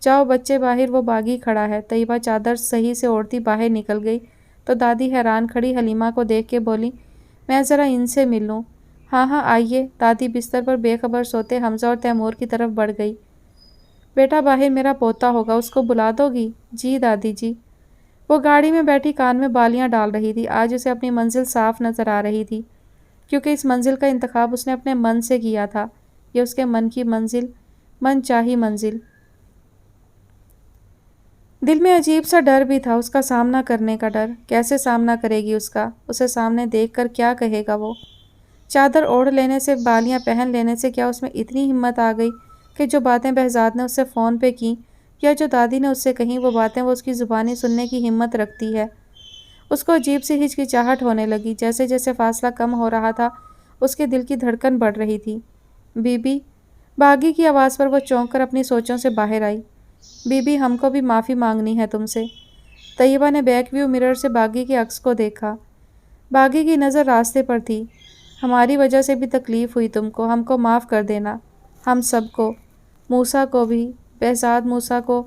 جاؤ بچے باہر، وہ باغی کھڑا ہے۔ طیبہ چادر صحیح سے اوڑھتی باہر نکل گئی تو دادی حیران کھڑی حلیمہ کو دیکھ کے بولی، میں ذرا ان سے مل لوں۔ ہاں ہاں آئیے۔ دادی بستر پر بے خبر سوتے حمزہ اور تیمور کی طرف بڑھ گئی۔ بیٹا باہر میرا پوتا ہوگا، اس کو بلا دو گی؟ جی دادی جی۔ وہ گاڑی میں بیٹھی کان میں بالیاں ڈال رہی تھی۔ آج اسے اپنی منزل صاف نظر آ رہی تھی، کیونکہ اس منزل کا انتخاب اس نے اپنے من سے کیا تھا۔ یہ اس کے من کی منزل، من چاہی منزل۔ دل میں عجیب سا ڈر بھی تھا، اس کا سامنا کرنے کا ڈر۔ کیسے سامنا کرے گی اس کا؟ اسے سامنے دیکھ کر کیا کہے گا وہ؟ چادر اوڑھ لینے سے، بالیاں پہن لینے سے کیا اس میں اتنی ہمت آ گئی کہ جو باتیں بہزاد نے اس سے فون پہ کیں یا جو دادی نے اس سے کہیں، وہ باتیں وہ اس کی زبانی سننے کی ہمت رکھتی ہے؟ اس کو عجیب سی ہچکچاہٹ ہونے لگی۔ جیسے جیسے فاصلہ کم ہو رہا تھا اس کے دل کی دھڑکن بڑھ رہی تھی۔ بی بی، باغی کی آواز پر وہ چونک کر اپنی سوچوں سے باہر آئی۔ بی بی ہم کو بھی معافی مانگنی ہے تم سے۔ طیبہ نے بیک ویو مرر سے باغی کے عکس کو دیکھا۔ باغی کی نظر راستے پر تھی۔ ہماری وجہ سے بھی تکلیف ہوئی تم کو، ہم کو معاف کر دینا، ہم سب کو، موسیٰ کو بھی۔ بہزاد موسیٰ کو،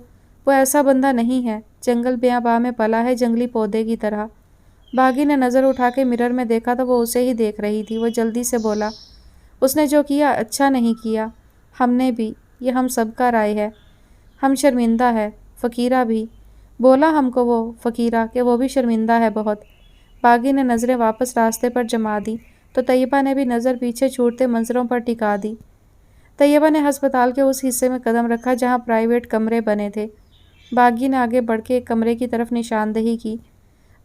وہ ایسا بندہ نہیں ہے، جنگل بیاباں میں پلا ہے، جنگلی پودے کی طرح۔ باغی نے نظر اٹھا کے مرر میں دیکھا تو وہ اسے ہی دیکھ رہی تھی۔ وہ جلدی سے بولا، اس نے جو کیا اچھا نہیں کیا، ہم نے بھی، یہ ہم سب کا رائے ہے۔ ہم شرمندہ ہے، فقیرہ بھی۔ بولا ہم کو وہ فقیرہ کہ وہ بھی شرمندہ ہے بہت۔ باغی نے نظریں واپس راستے پر جما دی تو طیبہ نے بھی نظر پیچھے چھوٹتے منظروں پر ٹکا دی۔ طیبہ نے ہسپتال کے اس حصے میں قدم رکھا جہاں پرائیویٹ کمرے بنے تھے۔ باغی نے آگے بڑھ کے ایک کمرے کی طرف نشاندہی کی۔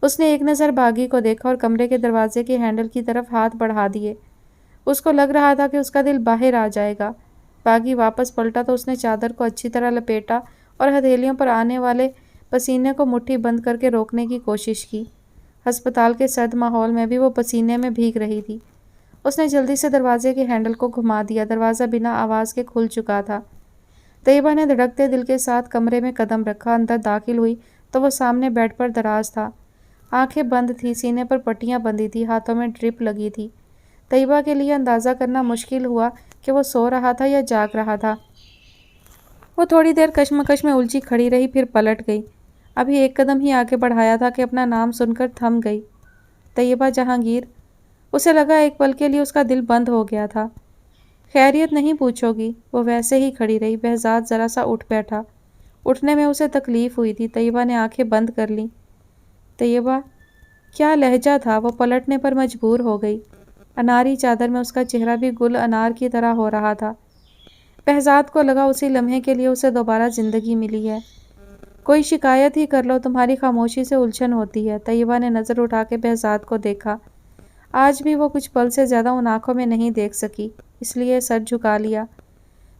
اس نے ایک نظر باغی کو دیکھا اور کمرے کے دروازے کے ہینڈل کی طرف ہاتھ بڑھا دیے۔ اس کو لگ رہا تھا کہ اس کا دل باہر آ جائے گا۔ باغی واپس پلٹا تو اس نے چادر کو اچھی طرح لپیٹا اور ہتھیلیوں پر آنے والے پسینے کو مٹھی بند کر کے روکنے کی کوشش کی۔ ہسپتال کے سرد ماحول میں بھی وہ پسینے میں بھیگ رہی تھی۔ اس نے جلدی سے دروازے کے ہینڈل کو گھما دیا۔ دروازہ بنا آواز کے کھل چکا تھا۔ طیبہ نے دھڑکتے دل کے ساتھ کمرے میں قدم رکھا۔ اندر داخل ہوئی تو وہ سامنے بیڈ پر دراز تھا۔ آنکھیں بند تھیں، سینے پر پٹیاں بندھی تھی، ہاتھوں میں ڈرپ لگی تھی۔ طیبہ کے لیے اندازہ کرنا مشکل ہوا کہ وہ سو رہا تھا یا جاگ رہا تھا۔ وہ تھوڑی دیر کشمکش میں الجھی کھڑی رہی، پھر پلٹ گئی۔ ابھی ایک قدم ہی آگے بڑھایا تھا کہ اپنا نام سن کر تھم گئی۔ طیبہ جہانگیر۔ اسے لگا ایک پل کے لیے اس کا دل بند ہو گیا تھا۔ خیریت نہیں پوچھو گی؟ وہ ویسے ہی کھڑی رہی۔ بہزاد ذرا سا اٹھ بیٹھا۔ اٹھنے میں اسے تکلیف ہوئی تھی۔ طیبہ نے آنکھیں بند کر لیں۔ طیبہ، کیا لہجہ تھا! وہ پلٹنے پر مجبور ہو گئی۔ اناری چادر میں اس کا چہرہ بھی گل انار کی طرح ہو رہا تھا۔ بہزاد کو لگا اسی لمحے کے لیے اسے دوبارہ زندگی ملی ہے۔ کوئی شکایت ہی کر لو، تمہاری خاموشی سے الجھن ہوتی ہے۔ طیبہ نے نظر اٹھا کے بہزاد کو دیکھا۔ آج بھی وہ کچھ پل سے زیادہ ان آنکھوں میں نہیں دیکھ سکی، اس لیے سر جھکا لیا۔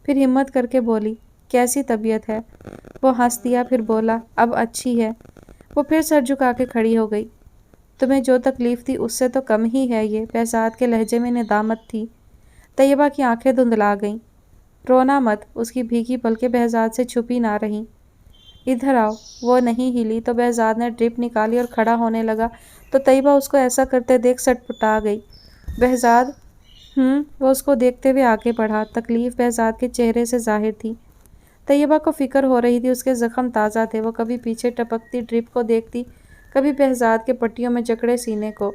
پھر ہمت کر کے بولی، کیسی طبیعت ہے؟ وہ ہنس دیا، پھر بولا، اب اچھی ہے۔ وہ پھر سر جھکا کے کھڑی ہو گئی۔ تمہیں جو تکلیف تھی اس سے تو کم ہی ہے یہ۔ بہزاد کے لہجے میں ندامت تھی۔ طیبہ کی آنکھیں دھندلا گئیں۔ رونا مت، اس کی بھیگی پلکیں بہزاد سے چھپی نہ رہیں۔ ادھر آؤ۔ وہ نہیں ہلی تو بہزاد نے ڈرپ نکالی اور کھڑا ہونے لگا تو طیبہ اس کو ایسا کرتے دیکھ سٹپٹا گئی۔ بہزاد؟ وہ اس کو دیکھتے ہوئے آگے بڑھا۔ تکلیف بہزاد کے چہرے سے ظاہر تھی۔ طیبہ کو فکر ہو رہی تھی، اس کے زخم تازہ تھے۔ وہ کبھی پیچھے ٹپکتی ڈرپ کو دیکھتی، کبھی بہزاد کے پٹیوں میں جکڑے سینے کو۔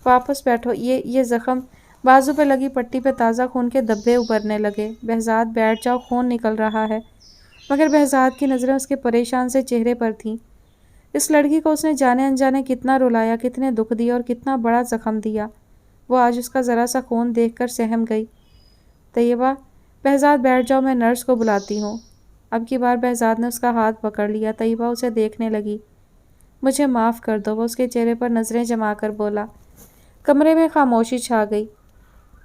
واپس بیٹھو۔ یہ زخم۔ بازو پہ لگی پٹی پہ تازہ خون کے دھبے ابھرنے لگے۔ بہزاد بیٹھ جاؤ، خون نکل رہا ہے۔ مگر بہزاد کی نظریں اس کے پریشان سے چہرے پر تھیں۔ اس لڑکی کو اس نے جانے انجانے کتنا رلایا، کتنے دکھ دیے اور کتنا بڑا زخم دیا۔ وہ آج اس کا ذرا سا خون دیکھ کر سہم گئی۔ طیبہ، بہزاد بیٹھ جاؤ، میں نرس کو بلاتی ہوں۔ اب کی بار بہزاد نے اس کا ہاتھ پکڑ لیا۔ طیبہ اسے دیکھنے لگی۔ مجھے معاف کر دو، وہ اس کے چہرے پر نظریں جما کر بولا۔ کمرے میں خاموشی چھا گئی۔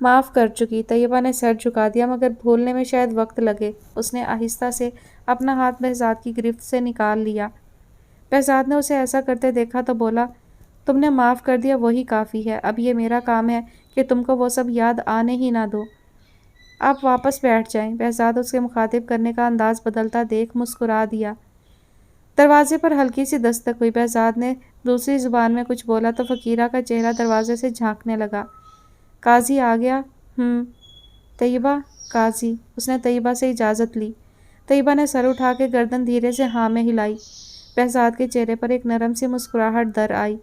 معاف کر چکی، طیبہ نے سر جھکا دیا، مگر بھولنے میں شاید وقت لگے۔ اس نے آہستہ سے اپنا ہاتھ بہزاد کی گرفت سے نکال لیا۔ بہزاد نے اسے ایسا کرتے دیکھا تو بولا، تم نے معاف کر دیا وہی کافی ہے، اب یہ میرا کام ہے کہ تم کو وہ سب یاد آنے ہی نہ دو۔ آپ واپس بیٹھ جائیں۔ بہزاد اس کے مخاطب کرنے کا انداز بدلتا دیکھ مسکرا دیا۔ دروازے پر ہلکی سی دستک ہوئی۔ بہزاد نے دوسری زبان میں کچھ بولا تو فقیرہ کا چہرہ دروازے سے جھانکنے لگا۔ قاضی آ گیا؟ طیبہ، قاضی؟ اس نے طیبہ سے اجازت لی۔ طیبہ نے سر اٹھا کے گردن دھیرے سے ہاں میں ہلائی۔ بہزاد کے چہرے پر ایک نرم سی مسکراہٹ در آئی۔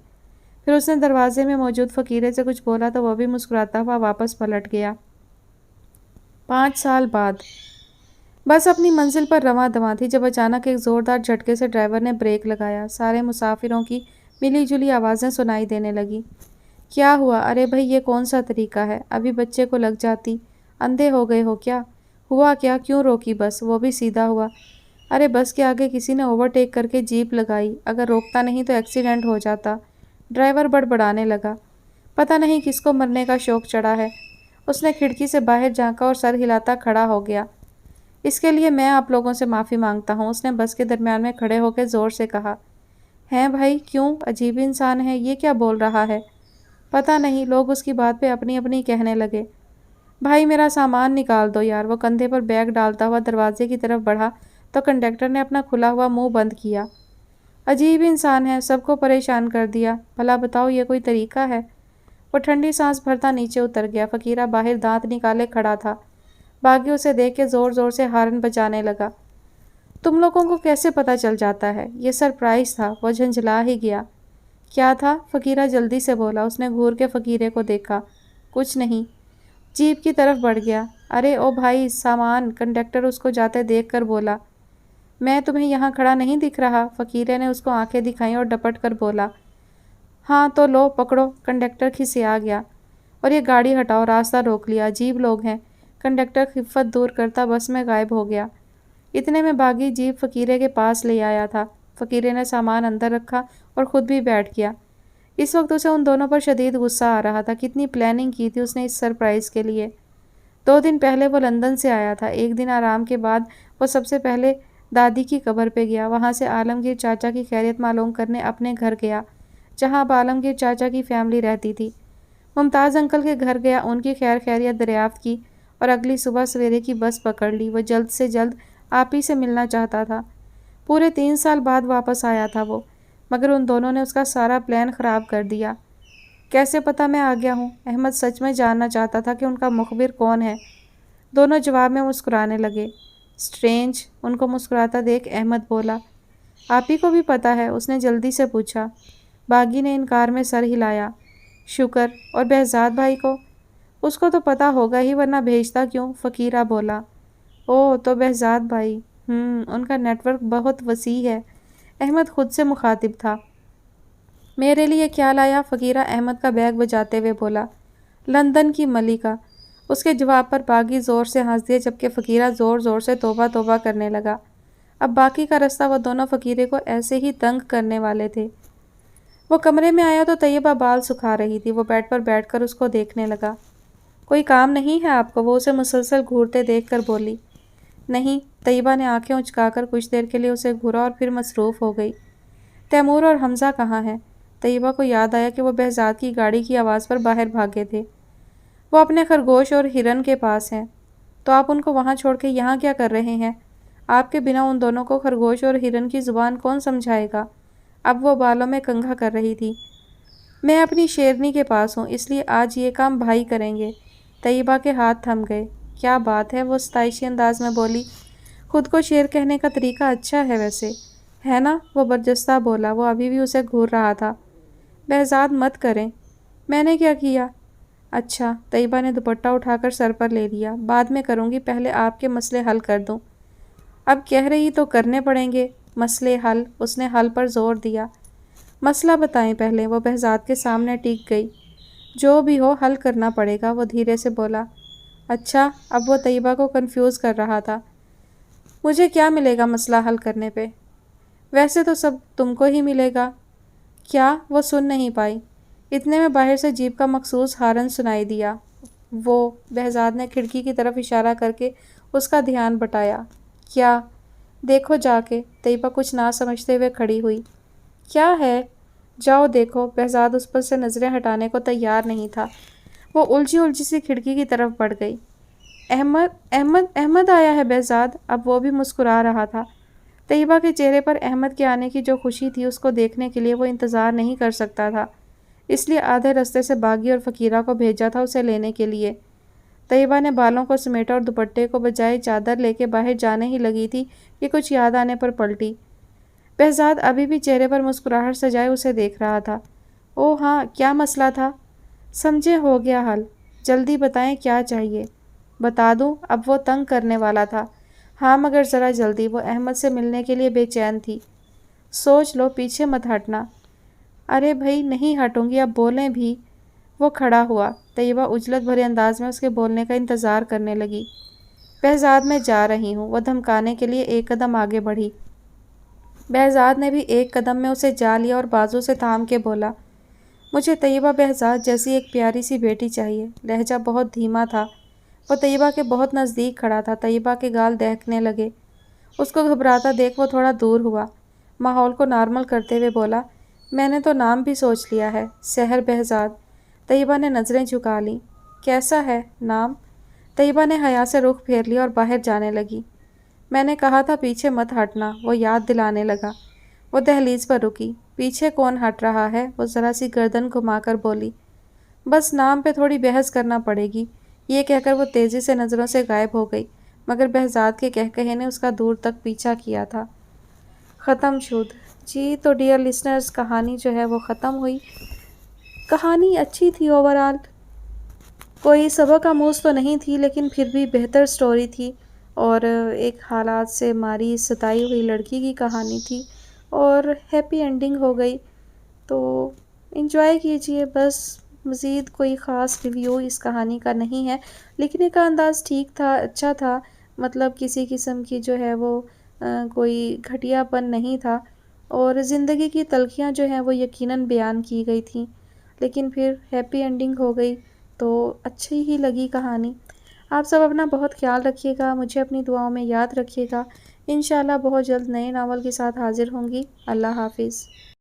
پھر اس نے دروازے میں موجود فقیرے سے کچھ بولا تو وہ بھی مسکراتا ہوا واپس پلٹ گیا۔ 5 سال بعد بس اپنی منزل پر رواں دواں تھی جب اچانک ایک زوردار جھٹکے سے ڈرائیور نے بریک لگایا۔ سارے مسافروں کی ملی جلی آوازیں سنائی دینے لگی۔ کیا ہوا؟ ارے بھائی، یہ کون سا طریقہ ہے؟ ابھی بچے کو لگ جاتی۔ اندھے ہو گئے ہو کیا؟ ہوا کیا؟ کیوں روکی بس؟ وہ بھی سیدھا ہوا۔ ارے بس کے آگے کسی نے اوورٹیک کر کے جیپ لگائی، اگر روکتا نہیں تو ایکسیڈنٹ ہو جاتا۔ ڈرائیور بڑبڑانے لگا۔ پتہ نہیں کس کو مرنے کا شوق چڑھا ہے۔ اس نے کھڑکی سے باہر جھانکا اور سر ہلاتا کھڑا ہو گیا۔ اس کے لیے میں آپ لوگوں سے معافی مانگتا ہوں، اس نے بس کے درمیان میں کھڑے ہو کے زور سے کہا۔ ہیں بھائی، کیوں؟ عجیب انسان ہے، یہ کیا بول رہا ہے؟ پتہ نہیں، لوگ اس کی بات پہ اپنی اپنی کہنے لگے۔ بھائی میرا سامان نکال دو یار۔ وہ کندھے پر بیگ ڈالتا ہوا دروازے کی طرف بڑھا تو کنڈکٹر نے اپنا کھلا ہوا منہ بند کیا۔ عجیب انسان ہے، سب کو پریشان کر دیا۔ بھلا بتاؤ یہ کوئی طریقہ ہے؟ وہ ٹھنڈی سانس بھرتا نیچے اتر گیا۔ فقیرہ باہر دانت نکالے کھڑا تھا۔ باغی اسے دیکھ کے زور زور سے ہارن بجانے لگا۔ تم لوگوں کو کیسے پتہ چل جاتا ہے؟ یہ سرپرائز تھا۔ وہ جھنجھلا ہی گیا۔ کیا تھا؟ فقیرہ جلدی سے بولا۔ اس نے گھور کے فقیرے کو دیکھا۔ کچھ نہیں۔ جیپ کی طرف بڑھ گیا۔ ارے او بھائی، سامان! کنڈکٹر اس کو جاتے دیکھ کر بولا۔ میں تمہیں یہاں کھڑا نہیں دکھ رہا؟ فقیرے نے اس کو آنکھیں دکھائیں اور ڈپٹ کر بولا۔ ہاں تو لو پکڑو۔ کنڈکٹر کھسیا گیا۔ اور یہ گاڑی ہٹاؤ، راستہ روک لیا، عجیب لوگ ہیں۔ کنڈکٹر خفت دور کرتا بس میں غائب ہو گیا۔ اتنے میں باغی جیپ فقیرے کے پاس لے آیا تھا۔ فقیرے نے سامان اندر رکھا اور خود بھی بیٹھ گیا۔ اس وقت اسے ان دونوں پر شدید غصہ آ رہا تھا۔ کتنی پلاننگ کی تھی اس نے اس سرپرائز کے لیے۔ 2 دن پہلے وہ لندن سے آیا تھا۔ ایک دن آرام کے بعد وہ سب سے پہلے دادی کی قبر پہ گیا۔ وہاں سے عالمگیر چاچا کی خیریت معلوم کرنے اپنے گھر گیا، جہاں اب عالمگیر چاچا کی فیملی رہتی تھی۔ ممتاز انکل کے گھر گیا، ان کی خیریت دریافت کی اور اگلی صبح سویرے کی بس پکڑ لی۔ وہ جلد سے جلد آپ ہی سے ملنا چاہتا تھا۔ پورے 3 سال بعد واپس آیا تھا وہ، مگر ان دونوں نے اس کا سارا پلان خراب کر دیا۔ کیسے پتہ میں آ گیا ہوں؟ احمد سچ میں جاننا چاہتا تھا کہ ان کا مخبر کون ہے۔ دونوں جواب میں مسکرانے لگے۔ اسٹرینج! ان کو مسکراتا دیکھ احمد بولا۔ آپ ہی کو بھی پتہ ہے؟ اس نے جلدی سے پوچھا۔ باغی نے انکار میں سر ہلایا۔ شکر! اور بہزاد بھائی کو؟ اس کو تو پتہ ہوگا ہی، ورنہ بھیجتا کیوں؟ فقیرہ بولا۔ اوہ، تو بہزاد بھائی۔ ان کا نیٹ ورک بہت وسیع ہے۔ احمد خود سے مخاطب تھا۔ میرے لیے کیا لایا؟ فقیرہ احمد کا بیگ بجاتے ہوئے بولا۔ لندن کی ملکہ۔ اس کے جواب پر باغی زور سے ہنس دیا جبکہ فقیرہ زور زور سے توبہ توبہ کرنے لگا۔ اب باقی کا رستہ وہ دونوں فقیرے کو ایسے ہی تنگ کرنے والے تھے۔ وہ کمرے میں آیا تو طیبہ بال سکھا رہی تھی۔ وہ بیڈ پر بیٹھ کر اس کو دیکھنے لگا۔ کوئی کام نہیں ہے آپ کو؟ وہ اسے مسلسل گھورتے دیکھ کر بولی۔ نہیں۔ طیبہ نے آنکھیں اچکا کر کچھ دیر کے لیے اسے گھورا اور پھر مصروف ہو گئی۔ تیمور اور حمزہ کہاں ہیں؟ طیبہ کو یاد آیا کہ وہ بہزاد کی گاڑی کی آواز پر باہر بھاگے تھے۔ وہ اپنے خرگوش اور ہرن کے پاس ہیں۔ تو آپ ان کو وہاں چھوڑ کے یہاں کیا کر رہے ہیں؟ آپ کے بنا ان دونوں کو خرگوش اور ہرن کی زبان کون سمجھائے گا؟ اب وہ بالوں میں کنگھا کر رہی تھی۔ میں اپنی شیرنی کے پاس ہوں، اس لیے آج یہ کام بھائی کریں گے۔ طیبہ کے ہاتھ تھم گئے۔ کیا بات ہے، وہ ستائشی انداز میں بولی۔ خود کو شیر کہنے کا طریقہ اچھا ہے ویسے، ہے نا؟ وہ برجستہ بولا، وہ ابھی بھی اسے گھور رہا تھا۔ بہزاد مت کریں۔ میں نے کیا کیا؟ اچھا، طیبہ نے دوپٹہ اٹھا کر سر پر لے لیا۔ بعد میں کروں گی، پہلے آپ کے مسئلے حل کر دوں۔ اب کہہ رہی تو کرنے پڑیں گے مسئلے حل، اس نے حل پر زور دیا۔ مسئلہ بتائیں پہلے، وہ بہزاد کے سامنے ٹک گئی۔ جو بھی ہو حل کرنا پڑے گا، وہ دھیرے سے بولا۔ اچھا، اب وہ طیبہ کو کنفیوز کر رہا تھا۔ مجھے کیا ملے گا مسئلہ حل کرنے پہ؟ ویسے تو سب تم کو ہی ملے گا۔ کیا؟ وہ سن نہیں پائی۔ اتنے میں باہر سے جیپ کا مخصوص ہارن سنائی دیا۔ وہ بہزاد نے کھڑکی کی طرف اشارہ کر کے اس کا دھیان بٹایا۔ کیا؟ دیکھو جا کے، طیبہ کچھ نہ سمجھتے ہوئے کھڑی ہوئی۔ کیا ہے؟ جاؤ دیکھو۔ بہزاد اس پر سے نظریں ہٹانے کو تیار نہیں تھا۔ وہ الجھی سی کھڑکی کی طرف بڑھ گئی۔ احمد آیا ہے بہزاد۔ اب وہ بھی مسکرا رہا تھا۔ طیبہ کے چہرے پر احمد کے آنے کی جو خوشی تھی، اس کو دیکھنے کے لیے وہ انتظار نہیں کر سکتا تھا، اس لیے آدھے رستے سے باغی اور فقیرہ کو بھیجا تھا اسے لینے کے لیے۔ طیبہ نے بالوں کو سمیٹا اور دوپٹے کو بجائے چادر لے کے باہر جانے ہی لگی تھی کہ کچھ یاد آنے پر پلٹی۔ بہزاد ابھی بھی چہرے پر مسکراہٹ سجائے اسے دیکھ رہا تھا۔ او ہاں، کیا مسئلہ تھا؟ سمجھے، ہو گیا حل۔ جلدی بتائیں کیا چاہیے؟ بتا دوں؟ اب وہ تنگ کرنے والا تھا۔ ہاں مگر ذرا جلدی، وہ احمد سے ملنے کے لیے بے چین تھی۔ سوچ لو، پیچھے مت ہٹنا۔ ارے بھائی نہیں ہٹوں گی، اب بولیں بھی۔ وہ کھڑا ہوا۔ طیبہ عجلت بھرے انداز میں اس کے بولنے کا انتظار کرنے لگی۔ بہزاد میں جا رہی ہوں، وہ دھمکانے کے لیے ایک قدم آگے بڑھی۔ بہزاد نے بھی ایک قدم میں اسے جا لیا اور بازو سے تھام کے بولا، مجھے طیبہ بہزاد جیسی ایک پیاری سی بیٹی چاہیے۔ لہجہ بہت دھیما تھا۔ وہ طیبہ کے بہت نزدیک کھڑا تھا۔ طیبہ کے گال دہکنے لگے۔ اس کو گھبراتا دیکھ وہ تھوڑا دور ہوا۔ ماحول کو نارمل کرتے ہوئے بولا، میں نے تو نام بھی سوچ لیا ہے، سحر بہزاد۔ طیبہ نے نظریں جھکا لیں۔ کیسا ہے نام؟ طیبہ نے حیا سے رخ پھیر لیا اور باہر جانے لگی۔ میں نے کہا تھا پیچھے مت ہٹنا، وہ یاد دلانے لگا۔ وہ دہلیز پر رکی۔ پیچھے کون ہٹ رہا ہے؟ وہ ذرا سی گردن گھما کر بولی۔ بس نام پہ تھوڑی بحث کرنا پڑے گی۔ یہ کہہ کر وہ تیزی سے نظروں سے غائب ہو گئی، مگر بہزاد کے کہے نے اس کا دور تک پیچھا کیا تھا۔ ختم شد۔ جی تو ڈیئر لسنرز، کہانی جو ہے وہ ختم ہوئی۔ کہانی اچھی تھی اوورآل، کوئی سبق آموز تو نہیں تھی، لیکن پھر بھی بہتر سٹوری تھی، اور ایک حالات سے ماری ستائی ہوئی لڑکی کی کہانی تھی، اور ہیپی اینڈنگ ہو گئی، تو انجوائے کیجئے بس۔ مزید کوئی خاص ریویو اس کہانی کا نہیں ہے، لکھنے کا انداز ٹھیک تھا، اچھا تھا، مطلب کسی قسم کی جو ہے وہ کوئی گھٹیا پن نہیں تھا، اور زندگی کی تلخیاں جو ہیں وہ یقیناً بیان کی گئی تھیں، لیکن پھر ہیپی اینڈنگ ہو گئی تو اچھی ہی لگی کہانی۔ آپ سب اپنا بہت خیال رکھیے گا، مجھے اپنی دعاؤں میں یاد رکھیے گا۔ انشاءاللہ بہت جلد نئے ناول کے ساتھ حاضر ہوں گی۔ اللہ حافظ۔